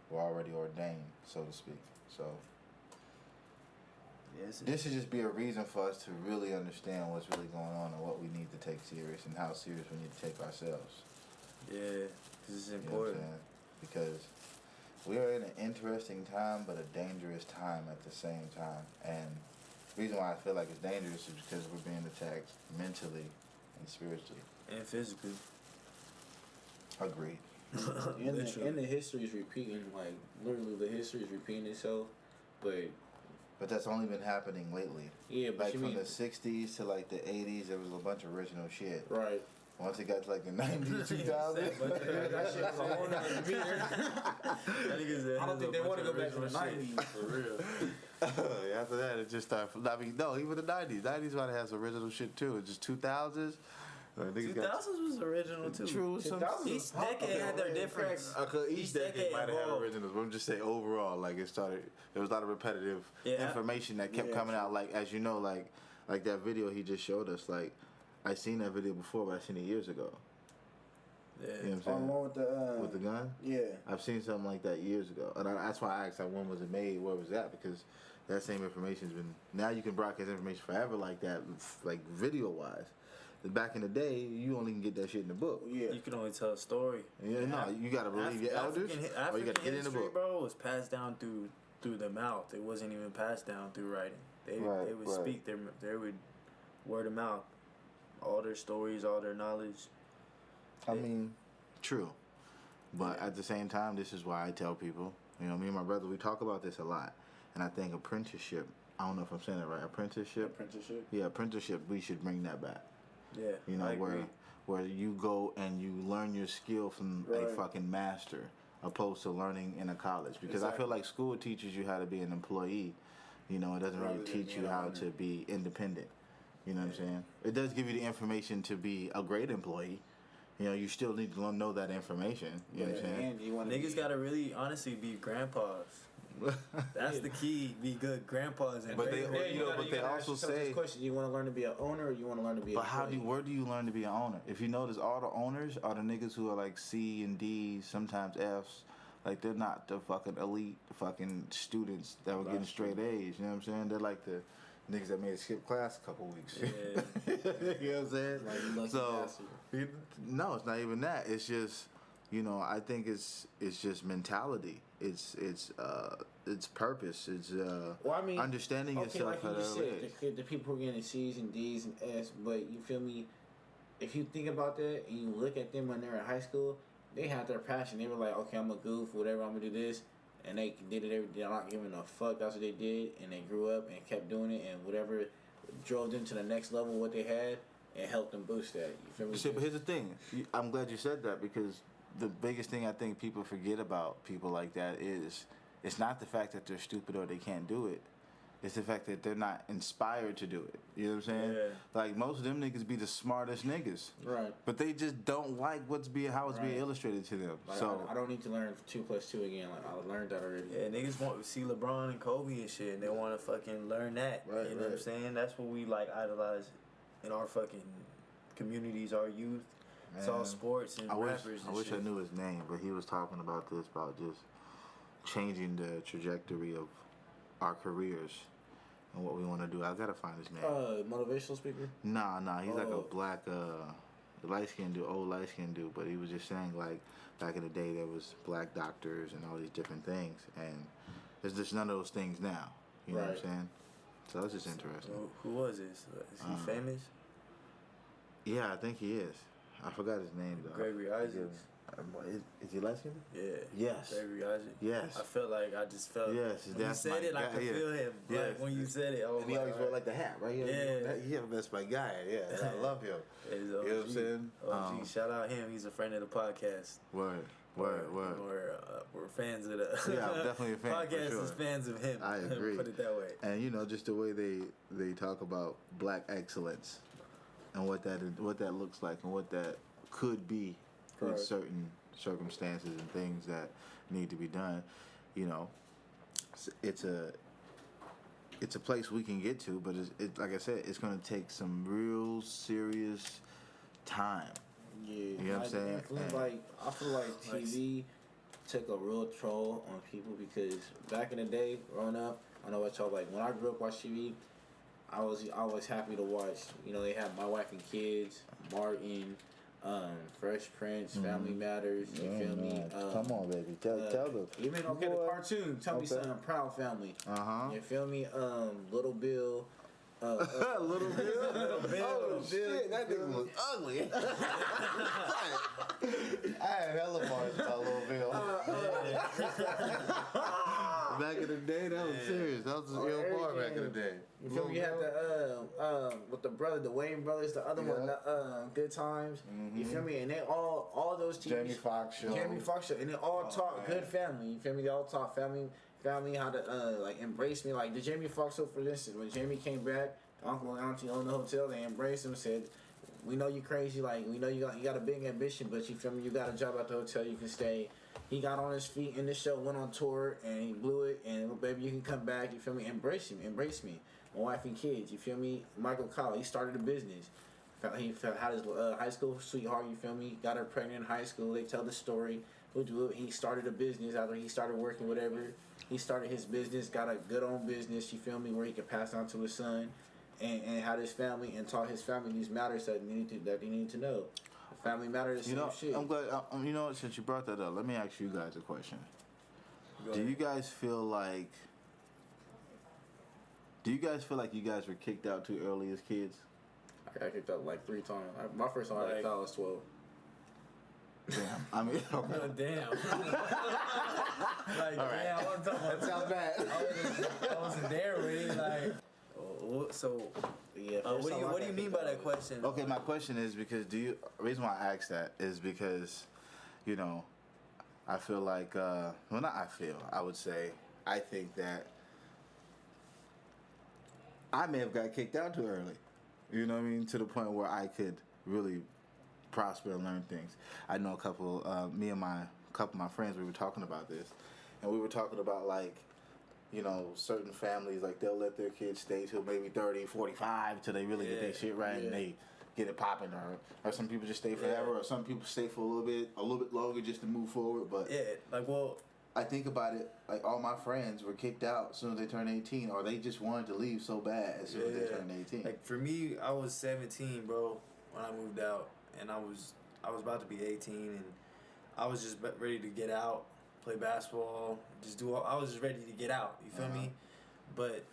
were already ordained, so to speak. So Yes. this should just be a reason for us to really understand what's really going on and what we need to take serious and how serious we need to take ourselves. Yeah, because it's You know what I'm important. saying? Because we are in an interesting time, but a dangerous time at the same time. And the reason why I feel like it's dangerous is because we're being attacked mentally and spiritually. And physically. Agreed. Literally. And the history is repeating, like, literally the history is repeating itself, but But that's only been happening lately. yeah, but Like you from mean the 60s to like the 80s, there was a bunch of original shit. right? Once it got to like the 90s, 2000s. That shit was a whole nother meter. I don't think they want to go back to the '90s for real. After that, it just started. No, even the 90s. 90s might have had some original shit too. It's just 2000s. 2000s was original too. True. Each decade had their difference. Each decade might have had evolved. originals, but I'm just saying overall, like it started. There was a lot of repetitive information that kept Yeah, coming true. out. Like as you know, like that video he just showed us. Like I seen that video before, but I seen it years ago. Yeah. You know what I'm On saying? one With the gun. yeah. I've seen something like that years ago, and that's why I asked, like, when was it made? Where was that? Because that same information's been. Now you can broadcast information forever like that, like video wise. Back in the day, you only can get that shit in the book. Yeah. You can only tell a story. Yeah, no, you gotta believe your elders, or you gotta get in the history, book. bro, was passed down through the mouth. It wasn't even passed down through writing. They would speak they would word of mouth, all their stories, all their knowledge. I mean, true, but at the same time, this is why I tell people. Me and my brother, we talk about this a lot, and I think apprenticeship. I don't know if I'm saying that right. Apprenticeship. Yeah, apprenticeship. We should bring that back. Yeah, I agree. where you go and you learn your skill from a Right. fucking master, opposed to learning in a college. Because I feel Exactly. like school teaches you how to be an employee. It doesn't Rather really than teach being you an how owner. to be independent. You know what I'm saying? It does give you the information to be a great employee. You still need to know that information. You know what I'm saying? And you want Niggas gotta really honestly be grandpas. That's the key. Be good grandpas and But they- great- but they also say- this question: you want to learn to be an owner, or you want to learn to be? But an where do you learn to be an owner? If you notice, all the owners are the niggas who are like C and D's, sometimes F's. Like they're not the fucking elite fucking students that were getting straight A's. You know what I'm saying? They're like the niggas that made a skip class a couple weeks. Yeah. You know what I'm saying? Like you lucky So bastard. no, it's not even that. It's just I think it's just mentality. It's purpose. It's Well, I mean, understanding okay, yourself like you at just an early age. said, the people who are getting C's and D's and S, but you feel me? If you think about that and you look at them when they're in high school, they had their passion. They were like, okay, I'm a goof, whatever, I'm gonna do this, and they did it every day. They're not giving a fuck. That's what they did, and they grew up and kept doing it, and whatever drove them to the next level, what they had, and helped them boost that. You feel me? See, but here's the thing. I'm glad you said that because the biggest thing I think people forget about people like that is it's not the fact that they're stupid or they can't do it. It's the fact that they're not inspired to do it. You know what I'm saying? Yeah. Like most of them niggas be the smartest niggas, Right. but they just don't like how it's being Right. illustrated to them. Like, So I don't need to learn 2 + 2 again. Like I learned that already. Yeah, niggas want to see LeBron and Kobe and shit, and they want to fucking learn that. Right, you know what I'm right. saying? That's what we like idolize in our fucking communities, our youth. It's all Man, sports and I wish rappers and I shit. knew his name, but he was talking about this, about just changing the trajectory of our careers and what we want to do. I gotta find his name. Motivational speaker. Nah, he's like a Oh. black, light skinned dude, old light skinned dude. But he was just saying like back in the day there was black doctors and all these different things, and there's just none of those things now. You know what I'm Right. saying? So that's just interesting. Who was this? Is he famous? Yeah, I think he is. I forgot his name though. Gregory Isaacs. Is he light skinned? Yeah. Yes. Gregory Isaacs. Yes. I felt like I just felt. Yes, When you that's said my it, I guy, could yeah. feel him. Yes. Like when you said it, I was And he always like, wore like the hat, right? Yeah. That's my guy. Yeah, I love him. He's You know what I'm saying? OG, shout out him. He's a friend of the podcast. Word. We're fans of the. Yeah, I'm definitely a fan, for Podcast sure. is fans of him. I agree. Put it that way. And you know, just the way they talk about black excellence and what that looks like and what that could be with Correct. certain circumstances and things that need to be done. You know, it's a place we can get to, but it's like I said, it's going to take some real serious time. Yeah, You know what I'm saying? Like I feel like TV took a real troll on people because back in the day, growing up, I know what y'all like. When I grew up watching TV, I was happy to watch. You know, they had My Wife and Kids, Martin, Fresh Prince, Family Matters. You feel me? Come on, baby, tell them. Even the Boy. cartoon. Tell me Okay. something. Proud Family. Uh-huh. You feel me? Little Bill. Little Bill. Oh Bill. shit, that nigga was ugly. I had hella bars about Little Bill. Back in the day, that was serious. That was a real bar back in the day. You feel me? You had the with the brother, the Wayne brothers, the other one, Good Times. You feel me? And they all those TV Jamie Foxx show. Jamie Foxx show, and they all taught good family. You feel me? They all taught family how to like embrace me. Like the Jamie Foxx show, for instance, when Jamie came back, uncle and auntie owned the hotel. They embraced him, said, "We know you crazy. Like we know you got a big ambition, but you feel me? You got a job at the hotel. You can stay." He got on his feet in the show, went on tour, and he blew it. And baby, you can come back. You feel me? Embrace me. My wife and kids. You feel me? Michael Kyle, he started a business. He had his high school sweetheart. You feel me? Got her pregnant in high school. They tell the story. He started a business after he started working, whatever. He started his business, got a good own business. You feel me? Where he could pass on to his son, and had his family and taught his family these matters that they need to know. Family matters. The You same know, shit. I'm glad. You know, since you brought that up, let me ask you guys a question. Do you guys feel like you guys were kicked out too early as kids? I got kicked out like 3 times. My first time I got kicked out, I was 12. Damn. I mean, Oh, damn. Like, right. damn, that sounds bad. I wasn't there with it. Like, so, Yeah. what do you mean by that question? Okay, my question is because the reason why I asked that is because, you know, I feel like I would say I think that I may have got kicked out too early. You know what I mean? To the point where I could really prosper and learn things. I know a couple of my friends, we were talking about this, and we were talking about like, you know, certain families, like they'll let their kids stay till maybe 30, 45 till they really get their shit right and they get it popping, or some people just stay forever, or some people stay for a little bit longer just to move forward. But Yeah, like, well, I think about it, like all my friends were kicked out as soon as they turned 18, or they just wanted to leave so bad as soon as they turned 18. like for me, I was 17, bro, when I moved out, and I was about to be 18, and I was just ready to get out, play basketball, I was just ready to get out. You feel me? But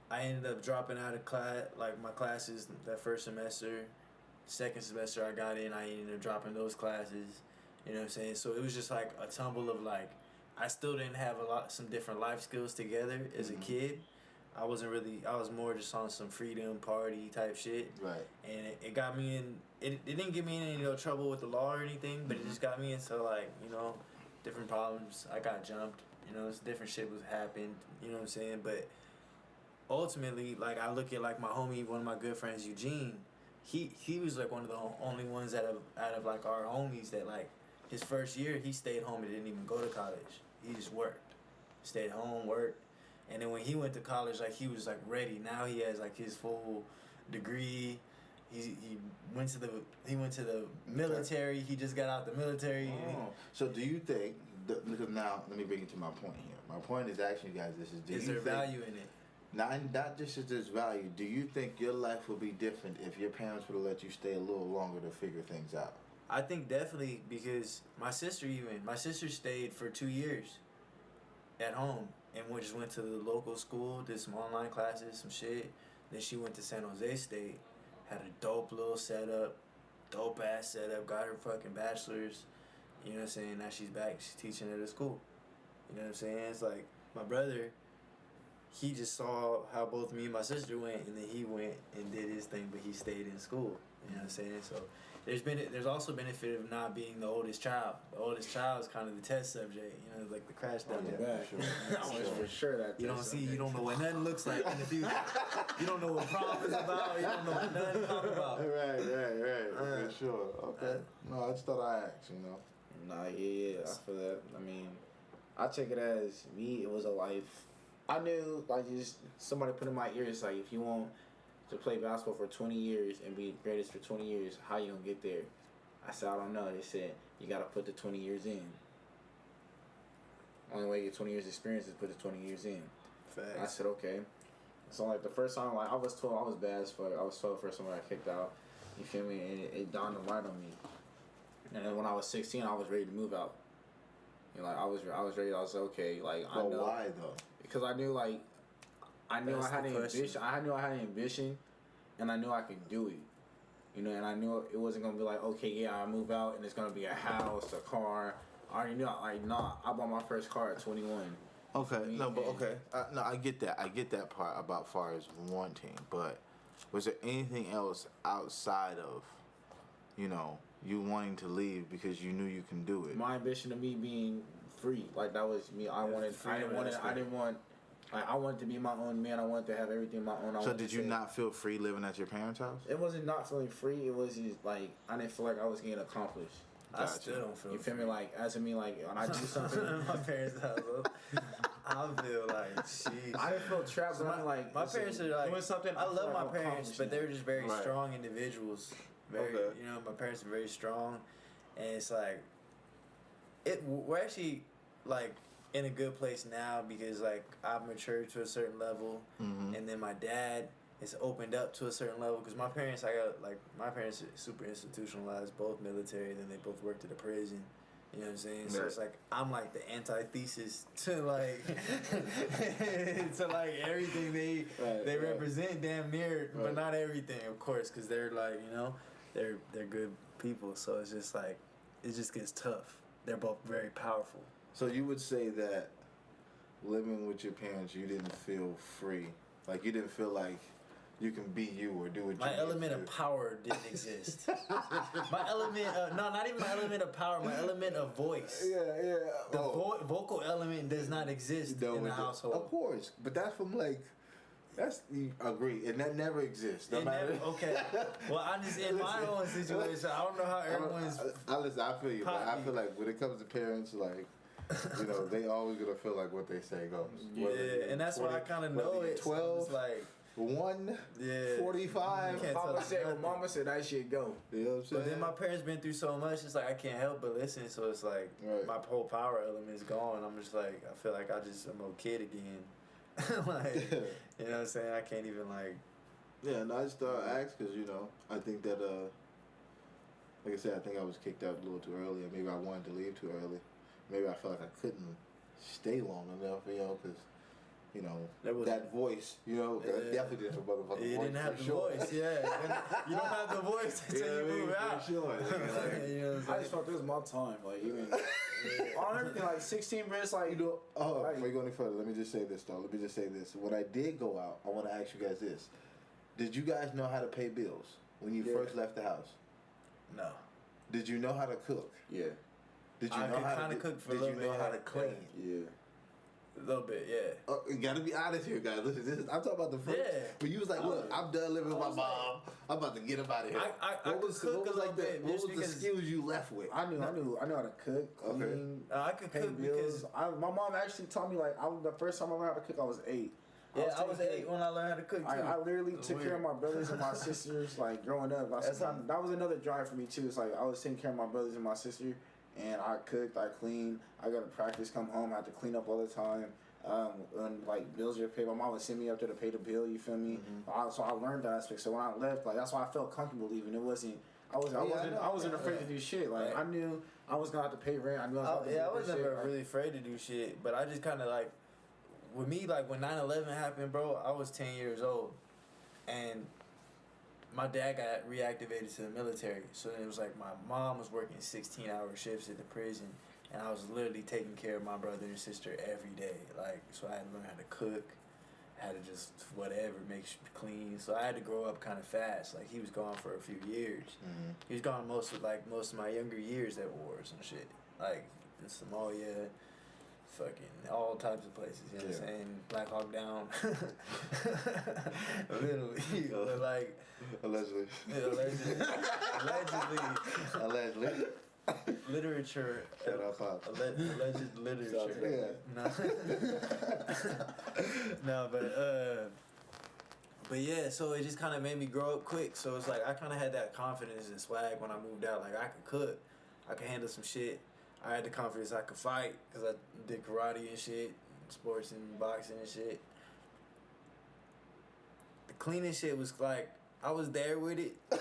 I ended up dropping out of my classes that first semester. Second semester I got in, I ended up dropping those classes. You know what I'm saying? So it was just like a tumble of like, I still didn't have some different life skills together as a kid. I was more just on some freedom party type shit. Right. And it got me in, it didn't get me in any trouble with the law or anything, but it just got me into like, you know, different problems. I got jumped, you know, different shit was happened, you know what I'm saying? But ultimately, like, I look at like my homie, one of my good friends, Eugene, he was like one of the only ones out of like our homies that like his first year he stayed home and didn't even go to college. He just worked, stayed home, worked, and then when he went to college, like he was like ready. Now he has like his full degree, he went to the military. He just got out the military. Oh. So do you think? Because now let me bring it to my point here. My point is asking you guys this is: Is there value in it? Not just as there's value. Do you think your life would be different if your parents would have let you stay a little longer to figure things out? I think definitely, because my sister stayed for 2 years at home and just went to the local school, did some online classes, some shit. Then she went to San Jose State, had a dope little setup, dope ass setup, got her fucking bachelor's. You know what I'm saying? Now she's back, she's teaching at a school. You know what I'm saying? It's like my brother, he just saw how both me and my sister went, and then he went and did his thing, but he stayed in school. You know what I'm saying? So there's also benefit of not being the oldest child. The oldest child is kind of the test subject, you know, like the crash dummy. I was for sure that You don't know what nothing looks like in the future. You don't know what prom is about. You don't know what nothing talking about. Right. For sure. Okay. No, I just thought I asked, you know. Nah, yeah, I feel that. I mean, I take it as me. It was a life. I knew, like, just somebody put in my ears, like, if you want to play basketball for 20 years and be the greatest for 20 years, how you gonna get there? I said, I don't know. They said, you gotta put the 20 years in. Only way you get 20 years experience is put the 20 years in. Facts. I said, okay. So, like, the first time, like, I was told I was bad as fuck. I was told the first time I got kicked out. You feel me? And it dawned right on me. And then when I was 16, I was ready to move out. You know, like, I was ready. I was like, okay. Like, I know. Why though? Because I knew, like, I knew That's I had the an question. ambition. I knew I had an ambition, and I knew I could do it. You know, and I knew it wasn't gonna be like, okay, yeah, I move out and it's gonna be a house, a car. I already knew. Like, nah, I bought my first car at 21. Okay, no, but And- okay, no, I get that. I get that part about far as wanting, but was there anything else outside of, you know, you wanting to leave because you knew you can do it? My ambition of me being free, like that was me. I wanted. I didn't want. I wanted to be my own man. I wanted to have everything my own. So did you not feel free living at your parents' house? It wasn't not feeling free. It was just like I didn't feel like I was getting accomplished. I still don't feel. You feel me? Like as in me, like when I do something. My parents' house. I feel like, jeez. I didn't feel trapped. But I'm like, my listen, parents are like, doing something. I feel love like my I'm parents, but they're just very Right. strong individuals. Very, Okay. you know, my parents are very strong, and it's like, we're actually like in a good place now because like I've matured to a certain level, and then my dad is opened up to a certain level because my parents my parents are super institutionalized, both military, then they both worked at a prison. You know what I'm saying? So Right. it's like I'm like the antithesis to like to like everything they Right. represent damn near, Right. but not everything, of course, because they're like, you know, they're good people. So it's just like it just gets tough. They're both very powerful. So you would say that living with your parents, you didn't feel free, like you didn't feel like you can be you or do what My you element need to of do. power didn't exist. My element, no, not even my element of power. My element of voice. Yeah. The Oh. vocal element does not exist No, in the it- household. Of course, but that's from like, that's you agree, and that never exists. No It matter. never- okay. Well, I just in my own situation, I don't know how everyone's. Listen, I feel you, but I Poppy. feel like when it comes to parents, like, you know, they always gonna feel like what they say goes. Yeah, and that's why I kind of know it. So 12, it's like, 1, yeah. 45. You can't Papa tell said, nothing. when Mama said that shit go. You know what I'm saying? But then my parents been through so much, it's like I can't help but listen. So it's like Right. my whole power element is gone. I'm just like I feel like I'm a kid again. Like you know what I'm saying? I can't even like. Yeah, and I just asked because, you know, I think that, like I said, I think I was kicked out a little too early, or maybe I wanted to leave too early. Maybe I felt like I couldn't stay long enough, you know, because, you know, There was- that voice, you know, I Yeah. definitely didn't have a motherfucking voice. You didn't have for the sure. voice, yeah. And you don't have the voice You until know you what I mean? move For out. sure. Like, You know what I'm I saying? just felt this was my time. Like even on everything, like 16 minutes, like You know, Right. before you go any further, let me just say this, though. Let me just say this. When I did go out, I want to ask you guys this. Did you guys know how to pay bills when you Yeah. first left the house? No. Did you know how to cook? yeah, Did you I know could how to kinda do- cook for a Did you little know bit, how to yeah. clean? yeah. A little bit, yeah. You gotta be honest here, guys. Listen, I'm talking about the first. Yeah. But you was like, look, I'm done living with my mom. I'm about to get up out of here. I could cook a little bit What just was the because skills you left with? I knew how to cook, Okay. clean, I could pay cook bills. because My mom actually taught me like the first time I learned how to cook, I was 8. Yeah, I taking was care- 8 when I learned how to cook too. I literally It was took care of weird. my brothers and my sisters like growing up. That was another drive for me too. It's like I was taking care of my brothers and my sister, and I cooked, I cleaned. I got to practice, come home, I had to clean up all the time. When like bills were paid, my mom would send me up there to pay the bill. You feel me? So I learned that aspect. So when I left, like that's why I felt comfortable leaving. It wasn't. I wasn't afraid to do shit. Like Right. I knew I was gonna have to pay rent. I knew I was gonna have to I do was this never shit. really afraid to do shit, but I just kind of like, with me, like when 9/11 happened, bro, I was 10 years old, and my dad got reactivated to the military. So then it was like my mom was working 16-hour shifts at the prison, and I was literally taking care of my brother and sister every day. Like, so I had to learn how to cook, had to just whatever, clean. So I had to grow up kind of fast. Like he was gone for a few years. Mm-hmm. He was gone most of my younger years at wars and shit. Like in Somalia, fucking all types of places, you know what I'm saying? Black Hawk Down. Literally. But like Allegedly. allegedly Allegedly. literature Shout out Pop. alleged literature. Yeah. No, but yeah, so it just kind of made me grow up quick. So it's like I kind of had that confidence and swag when I moved out. Like I could cook, I could handle some shit. I had the confidence I could fight because I did karate and shit, sports and boxing and shit. The cleaning shit was like I was there with it. The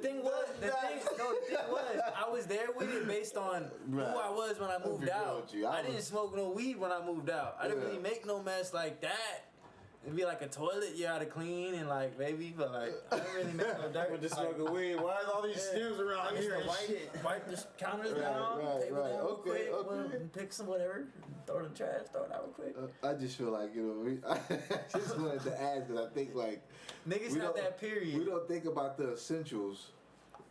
thing was, I was there with it based on who I was when I moved out. I didn't smoke no weed when I moved out. I didn't really make no mess like that. It'd be like a toilet you had to clean and like maybe, but like I didn't really make no dirt. With the smoking weed, why is all these stems around I used here? to wipe the counters down, table down real quick, and pick some whatever, throw it in the trash, throw it out real quick. I just feel like, I just wanted to add that I think like Niggas we have don't- that period. we don't think about the essentials.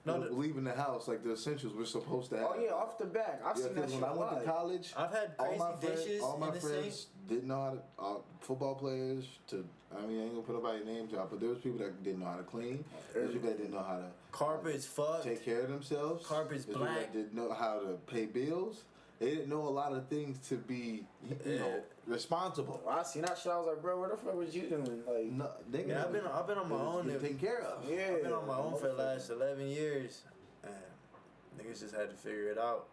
No, Leaving the house, like the essentials we're supposed to have. Oh yeah, off the back. I've seen that because shit when I went to live. college, I've had all my crazy friends, dishes all my in the friends sink. didn't know how to. Football players to, I ain't gonna put anybody's names out, but there was people that didn't know how to clean. There was people that didn't know how to Carpet's fucked. take care of themselves. Carpet's There's people black. that didn't know how to pay bills. They didn't know a lot of things to be, responsible. When I seen that shit, I was like, bro, what the fuck was you doing? Like, No, they Yeah, I've been on my own. They're taken care of. yeah, I've been on my own for the last 11 years. And niggas just had to figure it out.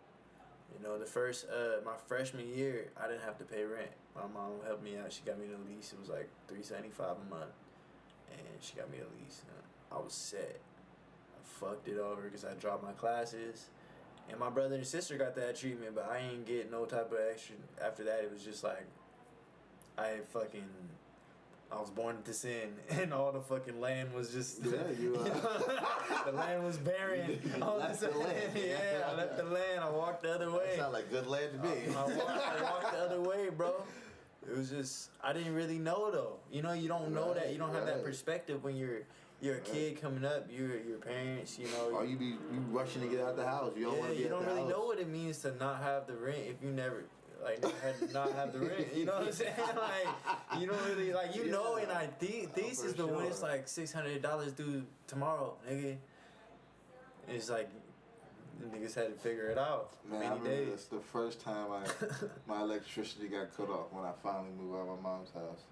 You know, the first, my freshman year, I didn't have to pay rent. My mom helped me out. She got me the lease. It was like $375 a month. And she got me a lease. And I was set. I fucked it over because I dropped my classes. And my brother and sister got that treatment, but I ain't get no type of extra. After that, it was just like, I was born into sin, and all the fucking land was just Yeah, you the land was barren. All of a left the sudden, land. yeah, I left the land. I walked the other way. Sound like good land to me. I walked the other way, bro. It was just I didn't really know though. You know, you don't know that. You don't have that Right. perspective when you're a kid coming up. Your parents, you know. Or you rushing to get out the house. You don't want to Yeah, get you out don't the really house. know what it means to not have the rent if you never not have the rent. You know what I'm saying? Like you don't really like you know. And I thesis, but when it's like $600 due tomorrow, nigga, it's like the niggas had to figure it out. Man, I Many remember days. this the first time my electricity got cut off when I finally moved out of my mom's house.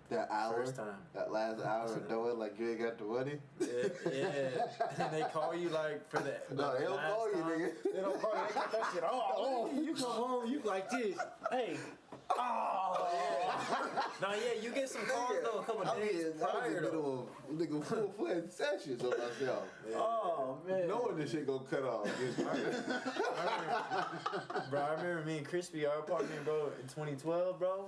That hour, First time. that last hour of knowing like you ain't got the money. Yeah. And they call you like for the No, they don't last call you, time. nigga. they don't call you, they got that shit off. You come home, you like this. Hey. Oh yeah. No, yeah, you get some calls though a couple I days was in prior the though. middle of full-fledged sessions on myself. Oh man. Knowing this shit gonna cut off. Bro, I remember me and Crispy, our apartment, bro, in 2012, bro.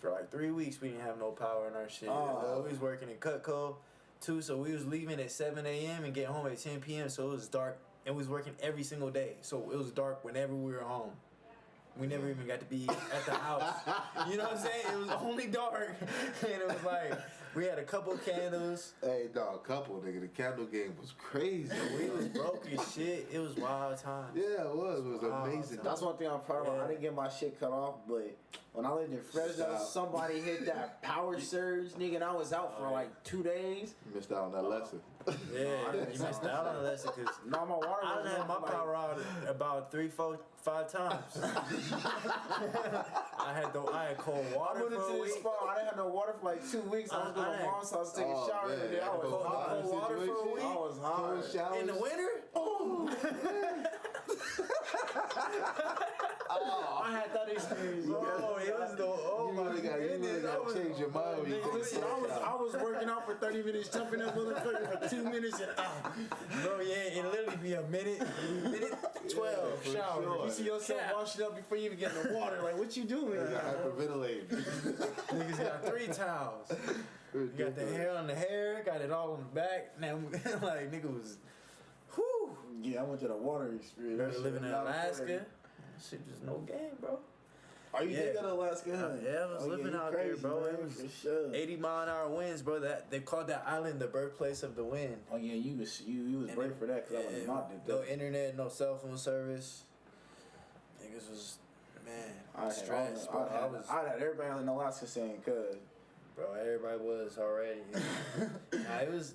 For like 3 weeks, we didn't have no power in our shit. Oh. We was working in Cutco, too, so we was leaving at 7 a.m. and getting home at 10 p.m., so it was dark, and we was working every single day, so it was dark whenever we were home. We never even got to be at the house. You know what I'm saying? It was only dark, and it was like, we had a couple candles. Hey, dog, couple, nigga. The candle game was crazy. We was broke as shit. It was wild times. Yeah, it was. It was Wow, amazing That's one thing I'm proud of. I didn't get my shit cut off, but when I lived in Fresno, somebody hit that power surge, nigga, and I was out for like 2 days. You missed out on that lesson. Yeah, you missed out on the lesson because No, my water I was done had my power out about 3, 4, 5 times. I had cold I water went for into a this week. spot. I didn't have no water for like 2 weeks. I was going to my mom's house taking a shower man. every day. I was Cold hot. water for a week? I was hot. Cold showers. In the winter? I had that experience. Oh, it was the You really got to change your mind when you think Listen, I was working out for 30 minutes, jumping that motherfucker for 2 minutes, and Bro, yeah, it literally be a minute 12 for shower. sure. you see yourself washing up before you even get in the water. Like, what you doing? you got hyperventilating. Niggas got 3 towels. You got the hair on the hair, got it all on the back. Now, like, nigga was, whew. Yeah, I went to the water experience. Living in Alaska. Shit was no game, bro. Are you Yeah. think of Alaska, huh? Yeah, I was living you out there, crazy, bro. man, It was for sure. 80-mile-an-hour winds, bro. That they called that island the birthplace of the wind. Oh yeah, you was And brave it- for that because I would not did No that. internet, no cell phone service. Niggas was, man, I had, stressed, bro. I had everybody in Alaska saying, "Cuz." Bro, everybody was already. Nah, it was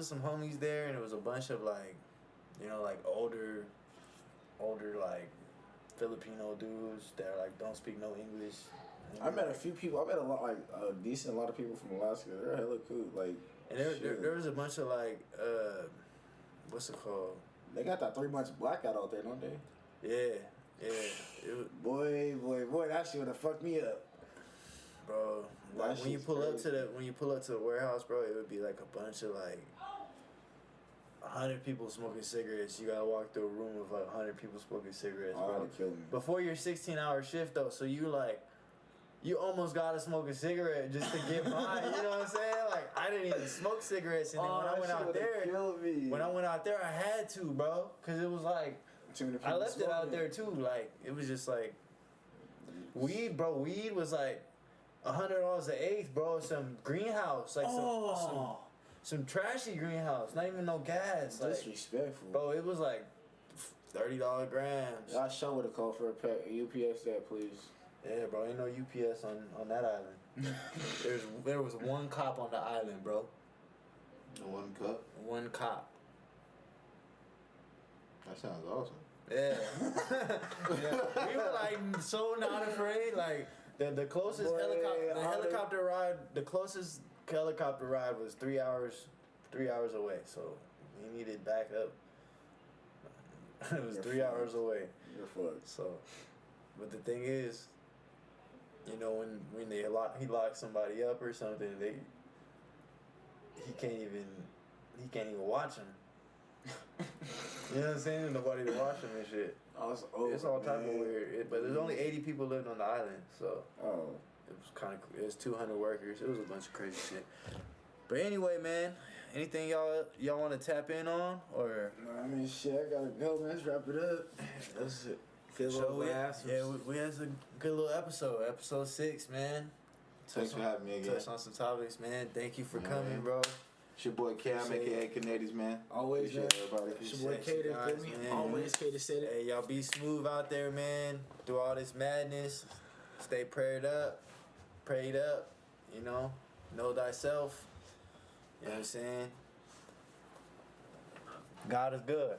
some homies there, and it was a bunch of like, like older like Filipino dudes that like don't speak no English. I met a few people. I met a lot of people from Alaska. They're hella cool. Like, And shit. there was a bunch of like, what's it called? They got that 3 months blackout out there, don't they? Yeah. It was, Boy, that shit would have fucked me up. bro. That Like when you shit's pull up crazy. to the warehouse, bro, it would be like a bunch of like 100 people smoking cigarettes. You gotta walk through a room of like 100 people smoking cigarettes, Oh, bro. that'd kill me. Before your 16-hour shift though, so you almost gotta smoke a cigarette just to get by. You know what I'm saying? Like I didn't even smoke cigarettes, and then when I went out there, I had to, bro, cause it was like Too many I people left it out smoking. there too. Like it was just like weed, bro. Weed was like $100 an eighth, bro. Some greenhouse, like some trashy greenhouse, not even no gas. Like, Disrespectful. bro, it was like $30 grams. I sure would have called for a UPS that, please. Yeah, bro, ain't no UPS on that island. There was one cop on the island, bro. One cup. One cop. That sounds awesome. Yeah. Yeah. We were like so not afraid. Like the closest Boy, the closest helicopter ride was 3 hours away. So we needed backup. It was You're 3 hours away. You're fucked. So, but the thing is, when he locks somebody up or something, he can't even watch him. You know what I'm saying? Nobody to watch him and shit. Oh, It's all type of weird. But there's only 80 people living on the island, so Oh. it was kind of. It was 200 workers. It was a bunch of crazy shit. But anyway, man, anything y'all want to tap in on or? I mean, shit, I gotta go, man. Let's wrap it up. That's it. Good So little we, laugh. yeah, we had a good little episode 6, man. Thanks for having me again. Touch on some topics, man. Thank you for Yeah, coming, man. bro. It's your boy Cam, aka Canadians, man. Always, man. Appreciate everybody. It's your boy Appreciate you Kato, guys, feel me? man. Always Kato said it. Hey, y'all be smooth out there, man. Through all this madness. Stay prayed up. Know thyself. You know what I'm saying? God is good.